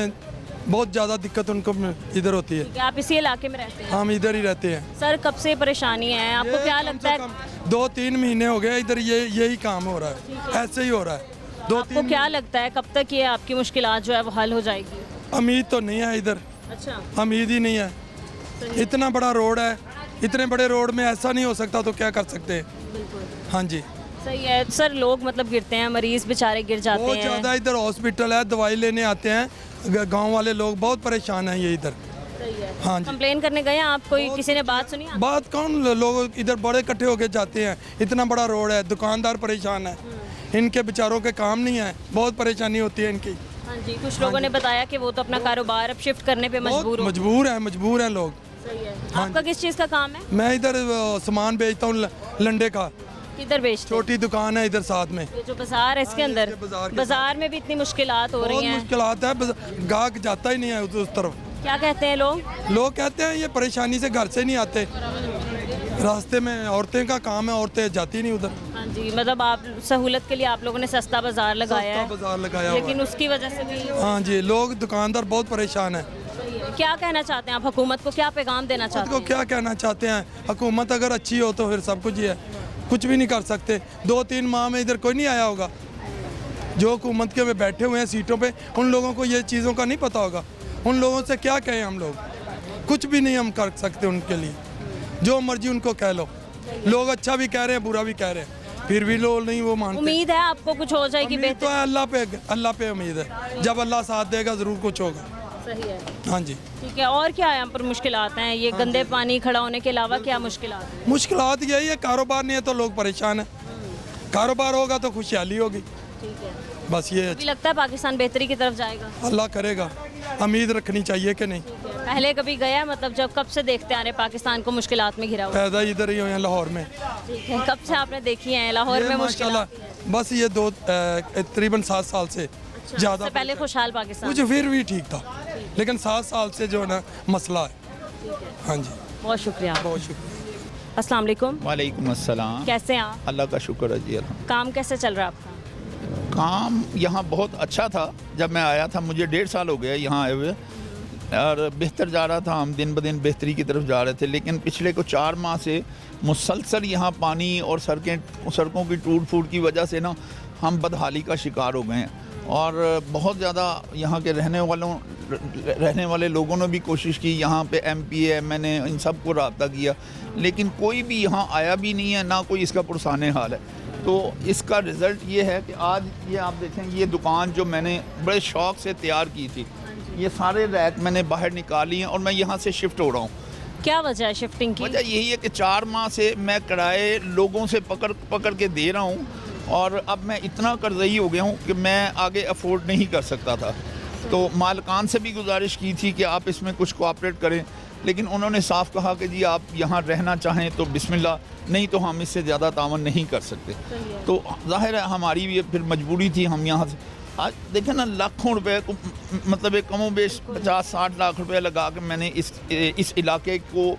बहुत ज़्यादा दिक्कत उनको इधर होती है। क्या आप इसी इलाके में रहते हैं? हम इधर ही रहते हैं। सर कब से परेशानी है आपको? क्या लगता है 2-3 महीने हो गए इधर यही काम हो रहा है, ऐसे ही हो रहा है। आपको क्या लगता है कब तक ये आपकी मुश्किलात जो है वो हल हो जाएगी? उम्मीद तो नहीं है इधर। अच्छा, उम्मीद ही नहीं है। इतना बड़ा रोड है, इतने बड़े रोड में ऐसा नहीं हो सकता तो क्या कर सकते हैं। हाँ जी सही है सर। लोग मतलब गिरते हैं, मरीज बेचारे गिर जाते हैं। बहुत ज़्यादा इधर हॉस्पिटल है, दवाई लेने आते हैं, गांव वाले लोग बहुत परेशान हैं ये इधर। हाँ जी। कंप्लेन करने गए आप? कोई किसी ने बात सुनी? बात कौन, लोग इधर बड़े इकट्ठे होके जाते हैं, इतना बड़ा रोड है, दुकानदार परेशान है, इनके बेचारों के काम नहीं है, बहुत परेशानी होती है इनकी। हाँ जी। कुछ लोगों ने बताया कि वो तो अपना कारोबार अब शिफ्ट करने पे मजबूर हैं लोग। सही है। आपका किस चीज़ का काम है? मैं इधर सामान बेचता हूँ लंडे का। किधर बेचते? छोटी दुकान है इधर साथ में। ये जो बाजार है इसके अंदर, बाजार में भी इतनी मुश्किलात हो रही हैं। मुश्किलात है, गाहक जाता ही नहीं है उस तरफ। क्या कहते हैं लोग? लोग कहते हैं ये परेशानी से घर से नहीं आते, रास्ते में औरतें का काम है, औरतें जाती नहीं उधर। हाँ जी, मतलब आप सहूलत के लिए आप लोगों ने सस्ता बाजार लगाया है, लेकिन उसकी वजह से भी हाँ जी लोग दुकानदार बहुत परेशान है। क्या कहना चाहते हैं आप हुकूमत को? क्या पैगाम देना चाहते हैं? क्या कहना चाहते हैं, हुकूमत अगर अच्छी हो तो फिर सब कुछ ही है, कुछ भी नहीं कर सकते। 2-3 माह में इधर कोई नहीं आया होगा, जो हुकूमत के में बैठे हुए हैं सीटों पे, उन लोगों को ये चीज़ों का नहीं पता होगा। उन लोगों से क्या कहें हम लोग, कुछ भी नहीं हम कर सकते उनके लिए, जो मर्जी उनको कह लो। लोग अच्छा भी कह रहे हैं, बुरा भी कह रहे हैं, फिर भी लोग नहीं वो मानते। उम्मीद है आपको कुछ हो जाएगी बेहतर? तो अल्लाह पे उम्मीद है, जब अल्लाह साथ देगा ज़रूर कुछ होगा। सही है। हाँ जी ठीक है। और क्या यहाँ पर मुश्किलात हैं? ये गंदे पानी खड़ा होने के अलावा क्या मुश्किलात हैं? मुश्किलात यही है, कारोबार नहीं है तो लोग परेशान हैं, कारोबार होगा तो खुशहाली होगी। ठीक है। बस ये अभी लगता है पाकिस्तान बेहतरी की तरफ जाएगा? अल्लाह करेगा, उम्मीद रखनी चाहिए कि नहीं। पहले कभी गया, मतलब जब कब से देखते आ रहे पाकिस्तान को मुश्किलात में घिरा हुआ? पैदा इधर ही हुए हैं लाहौर में। ठीक है। कब से आपने देखी है लाहौर में मुश्किलात? बस ये तकरीबन 7 साल से ज़्यादा। से पहले खुशहाल पाकिस्तान मुझे फिर भी ठीक था, लेकिन 7 साल से जो है ना मसला है। हाँ जी बहुत शुक्रिया। बहुत शुक्रिया। अस्सलाम वालेकुम। वालेकुम अस्सलाम। कैसे हैं आप? अल्लाह का शुक्र है जी। काम कैसे चल रहा है आपका? काम यहाँ बहुत अच्छा था, जब मैं आया था, मुझे 1.5 साल हो गया यहाँ आए हुए, और बेहतर जा रहा था, हम दिन ब दिन बेहतरी की तरफ जा रहे थे। लेकिन पिछले को 4 माह से मुसलसल यहाँ पानी और सड़कों की टूट फूट की वजह से ना हम बदहाली का शिकार हो गए हैं, और बहुत ज़्यादा यहाँ के रहने वाले लोगों ने भी कोशिश की, यहाँ पे MPA MNA इन सब को रब्ता किया, लेकिन कोई भी यहाँ आया भी नहीं है, ना कोई इसका पुरसाने हाल है। तो इसका रिज़ल्ट ये है कि आज ये आप देखेंगे, ये दुकान जो मैंने बड़े शौक़ से तैयार की थी, ये सारे रैक मैंने बाहर निकाली हैं और मैं यहाँ से शिफ्ट हो रहा हूँ। क्या वजह है शिफ्टिंग की? वजह यही है कि 4 माह से मैं किराए लोगों से पकड़ के दे रहा हूँ, और अब मैं इतना कर्ज़ई हो गया हूँ कि मैं आगे अफोर्ड नहीं कर सकता था। तो मालिकान से भी गुजारिश की थी कि आप इसमें कुछ कोऑपरेट करें, लेकिन उन्होंने साफ कहा कि जी आप यहाँ रहना चाहें तो बिस्मिल्लाह, नहीं तो हम इससे ज़्यादा तावन नहीं कर सकते। तो जाहिर है हमारी भी फिर मजबूरी थी, हम यहाँ से आज देखें ना, लाखों रुपए को, मतलब एक कमो बेश 50-60 लाख रुपए लगा के मैंने इस इलाके को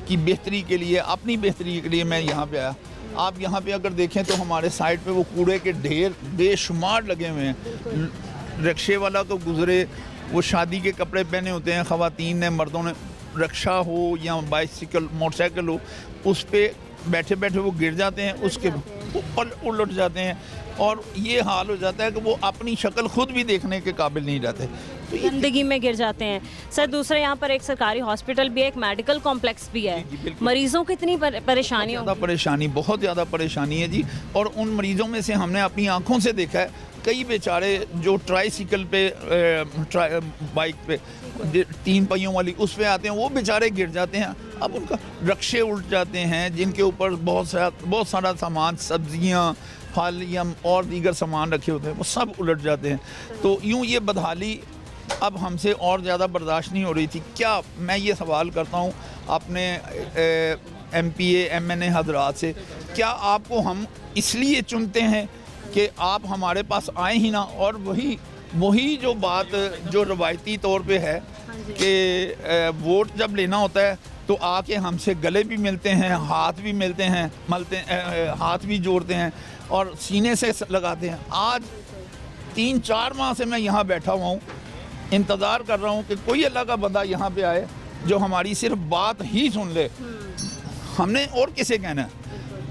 की बेहतरी के लिए, अपनी बेहतरी के लिए मैं यहाँ पे आया। आप यहाँ पे अगर देखें तो हमारे साइड पे वो कूड़े के ढेर बेशुमार लगे हुए हैं। रिक्शे वाला तो गुजरे, वो शादी के कपड़े पहने होते हैं ख़वातीन ने, मर्दों ने, रिक्शा हो या बाइसिकल मोटरसाइकिल हो, उस पर बैठे बैठे वो गिर जाते हैं, उसके ऊपर उलट जाते हैं और ये हाल हो जाता है कि वो अपनी शक्ल खुद भी देखने के काबिल नहीं रहते। तो गंदगी में गिर जाते हैं। सर दूसरा यहाँ पर एक सरकारी हॉस्पिटल भी है, एक मेडिकल कॉम्प्लेक्स भी है, मरीजों की इतनी परेशानी बहुत ज़्यादा परेशानी है जी। और उन मरीज़ों में से हमने अपनी आंखों से देखा है, कई बेचारे जो ट्राईसाइकिल पे बाइक पे 3 पहियों वाली उस पे आते हैं, वो बेचारे गिर जाते हैं। अब उनका रक्शे उल्ट जाते हैं जिनके ऊपर बहुत सारा सामान, सब्जियां, फल या और दीगर सामान रखे होते हैं, वो सब उलट जाते हैं। तो यूँ ये बदहाली अब हमसे और ज़्यादा बर्दाश्त नहीं हो रही थी। क्या मैं ये सवाल करता हूँ अपने MPA MNA हजरात से, क्या आपको हम इसलिए चुनते हैं कि आप हमारे पास आए ही ना? और वही जो बात जो रवायती तौर पे है कि वोट जब लेना होता है तो आके हमसे गले भी मिलते हैं, हाथ भी मिलते हैं, हाथ भी जोड़ते हैं और सीने से लगाते हैं। आज 3-4 माह से मैं यहाँ बैठा हुआ हूँ, इंतज़ार कर रहा हूँ कि कोई अल्लाह का बंदा यहाँ पे आए जो हमारी सिर्फ बात ही सुन ले। हमने और किसे कहना है,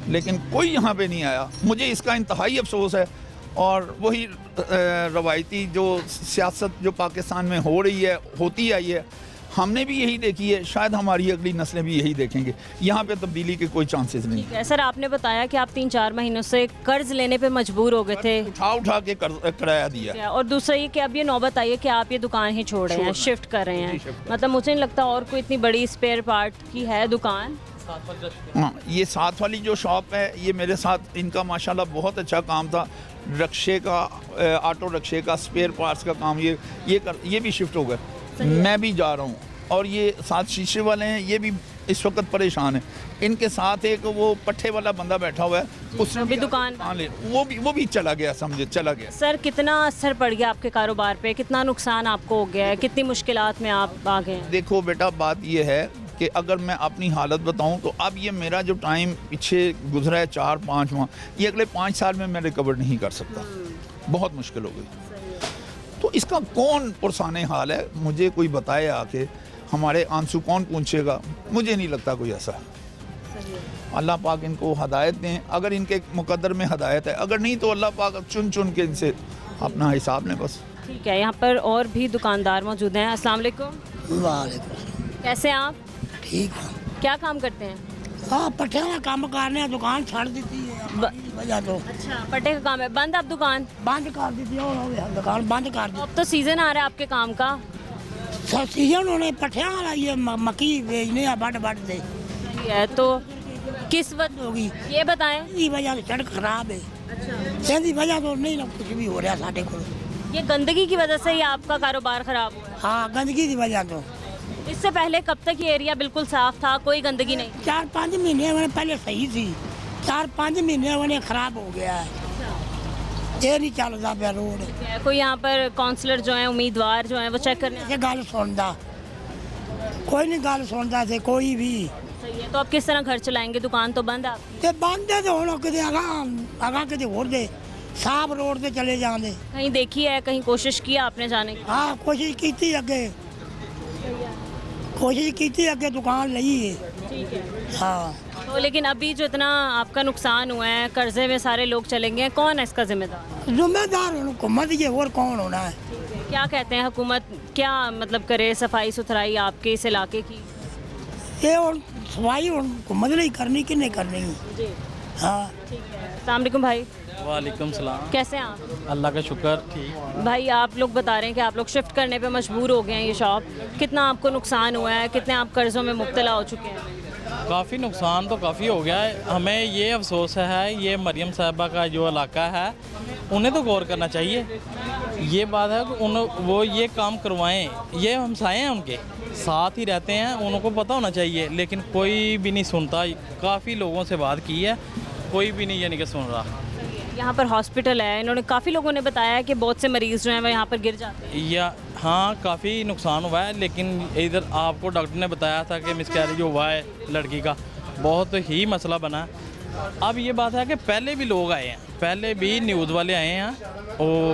लेकिन कोई यहाँ पे नहीं आया। मुझे इसका इंतहाई अफसोस है। और वही रवायती जो सियासत जो पाकिस्तान में हो रही है, होती आई है, हमने भी यही देखी है, शायद हमारी अगली नस्लें भी यही देखेंगे। यहाँ पे तब्दीली के कोई चांसेस नहीं है। सर आपने बताया कि आप 3-4 महीनों से कर्ज लेने पे मजबूर हो गए थे, उठा के किराया दिया। और दूसरा ये कि अब ये नौबत आई है कि आप ये दुकान ही छोड़ रहे हैं, शिफ्ट कर रहे हैं। मतलब मुझे नहीं लगता और कोई इतनी बड़ी स्पेयर पार्ट की है दुकान। हाँ, ये साथ वाली जो शॉप है, ये मेरे साथ इनका माशाल्लाह बहुत अच्छा काम था। रक्शे का, ऑटो रक्शे का, स्पेयर पार्ट्स का काम ये भी शिफ्ट हो गए। मैं भी जा रहा हूँ और ये साथ शीशे वाले हैं, ये भी इस वक्त परेशान है। इनके साथ एक वो पट्टे वाला बंदा बैठा हुआ है, उसने भी दुकान वो भी चला गया, समझे चला गया। सर कितना असर पड़ गया आपके कारोबार पे, कितना नुकसान आपको हो गया है, कितनी मुश्किलात में आप आ गए? देखो बेटा, बात ये है कि अगर मैं अपनी हालत बताऊं तो अब ये मेरा जो टाइम पीछे गुजरा है 4-5 माह, ये अगले 5 साल में मैं रिकवर नहीं कर सकता। बहुत मुश्किल हो गई। तो इसका कौन पुरसाने हाल है, मुझे कोई बताए आके, हमारे आंसू कौन पूछेगा? मुझे नहीं लगता कोई ऐसा। अल्लाह पाक इनको हदायत दें, अगर इनके मुकद्दर में हदायत है, अगर नहीं तो अल्लाह पाक चुन के इनसे अपना हिसाब लें बस। ठीक है, यहाँ पर और भी दुकानदार मौजूद हैं। अस्सलाम वालेकुम। वालेकुम। कैसे हैं आप? ठीक है। क्या काम करते हैं? हाँ, पट्टे का काम करने, दुकान छाड़ दी थी वजह तो। अच्छा, पट्टे का काम है। बंद आप दुकान? बंद कर दी थी, दुकान बंद कर दी। अब तो सीजन आ रहा है आपके काम का। सीजन होने पट्टियां वाला ये मक्की बेचने बट दे है, तो किस वजह होगी ये बताएं? ये वजह से सड़क खराब है। अच्छा, इसकी वजह तो नहीं ना कुछ भी हो रहा साढ़े को। ये गंदगी की वजह से ही आपका कारोबार खराब हुआ है? हाँ, गंदगी की वजह तो। इससे पहले कब तक ये एरिया बिल्कुल साफ था, कोई गंदगी नहीं? 4-5 महीने मैंने पहले सही थी, 4-5 महीने मैंने खराब हो गया है। ये नहीं चलता पे रोड। कोई यहाँ पर काउंसलर जो है, उम्मीदवार जो है, वो चेक करने गल सुनता कोई नहीं, गल सुनता थे कोई भी। सही है, तो आप किस तरह घर चलाएंगे? दुकान तो बंद है। बंद है तो हम कितने आगा कितने होर दे साफ रोड पे चले जाते। कहीं देखी है, कहीं कोशिश की आपने जाने की? हाँ, कोशिश की थी अगे, कोशिश की थी अगे, दुकान ली है। ठीक है। हाँ, तो लेकिन अभी जो इतना आपका नुकसान हुआ है, कर्जे में सारे लोग चलेंगे, कौन है इसका जिम्मेदार? जिम्मेदार हुकूमत ही है, और कौन होना है? क्या कहते हैं हुकूमत, क्या मतलब करे सफाई सुथराई आपके इस इलाके की? ये और सफाई हुकूमत नहीं करनी कि नहीं करनी? जी हाँ, ठीक है। अस्सलाम वालेकुम भाई। वालेकुम सलाम। कैसे हैं आप? अल्लाह का शुक्र, ठीक। भाई आप लोग बता रहे हैं कि आप लोग शिफ्ट करने पे मजबूर हो गए हैं ये शॉप, कितना आपको नुकसान हुआ है, कितने आप कर्ज़ों में मुब्तला हो चुके हैं? काफ़ी नुकसान तो काफ़ी हो गया है। हमें ये अफसोस है, ये मरियम साहिबा का जो इलाका है, उन्हें तो गौर करना चाहिए। ये बात है कि वो ये काम करवाएं, ये हमसाए हैं उनके साथ ही रहते हैं, उनको पता होना चाहिए, लेकिन कोई भी नहीं सुनता। काफ़ी लोगों से बात की है, कोई भी नहीं यानी कि सुन रहा। यहाँ पर हॉस्पिटल है, इन्होंने काफ़ी लोगों ने बताया कि बहुत से मरीज़ जो हैं वो यहाँ पर गिर जाते हैं। या हाँ, काफ़ी नुकसान हुआ है, लेकिन इधर आपको डॉक्टर ने बताया था कि मिसकैरेज हुआ है लड़की का, बहुत ही मसला बना है। अब ये बात है कि पहले भी लोग आए हैं, पहले भी न्यूज़ वाले आए हैं,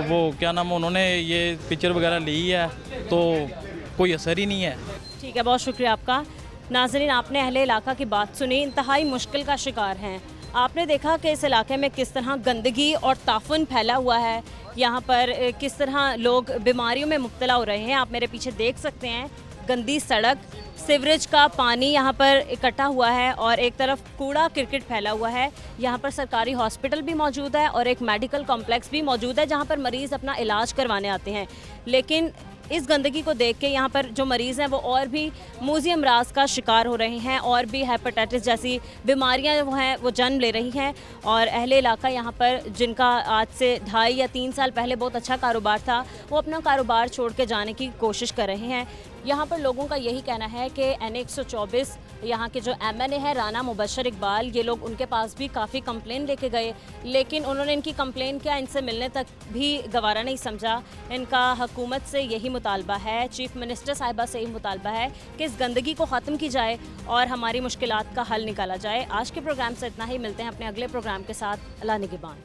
वो क्या नाम, उन्होंने ये पिक्चर वगैरह ली है, तो कोई असर ही नहीं है। ठीक है, बहुत शुक्रिया आपका। नाज़रीन, आपने अहले इलाका की बात सुनी, इंतहाई मुश्किल का शिकार हैं। आपने देखा कि इस इलाके में किस तरह गंदगी और ताफुन फैला हुआ है, यहाँ पर किस तरह लोग बीमारियों में मुब्तला हो रहे हैं। आप मेरे पीछे देख सकते हैं, गंदी सड़क, सीवरेज का पानी यहाँ पर इकट्ठा हुआ है और एक तरफ कूड़ा किरकिट फैला हुआ है। यहाँ पर सरकारी हॉस्पिटल भी मौजूद है और एक मेडिकल कॉम्प्लेक्स भी मौजूद है जहाँ पर मरीज़ अपना इलाज करवाने आते हैं। लेकिन इस गंदगी को देख के यहाँ पर जो मरीज़ हैं वो और भी मूज़ी अमराज का शिकार हो रहे हैं और भी हेपेटाइटिस जैसी बीमारियाँ वो हैं वो जन्म ले रही हैं। और अहले इलाका यहाँ पर जिनका आज से 2.5 या 3 साल पहले बहुत अच्छा कारोबार था, वो अपना कारोबार छोड़ के जाने की कोशिश कर रहे हैं। यहाँ पर लोगों का यही कहना है कि N124 यहाँ के जो MNA है राना मुबशर इकबाल, ये लोग उनके पास भी काफ़ी कंप्लेन लेके गए, लेकिन उन्होंने इनकी कंप्लेन क्या इनसे मिलने तक भी गवारा नहीं समझा। इनका हुकूमत से यही मुतालबा है, चीफ मिनिस्टर साहिबा से यही मुतालबा है कि इस गंदगी को ख़त्म की जाए और हमारी मुश्किलात का हल निकाला जाए। आज के प्रोग्राम से इतना ही, मिलते हैं अपने अगले प्रोग्राम के साथ। अल्लाह निगहबान।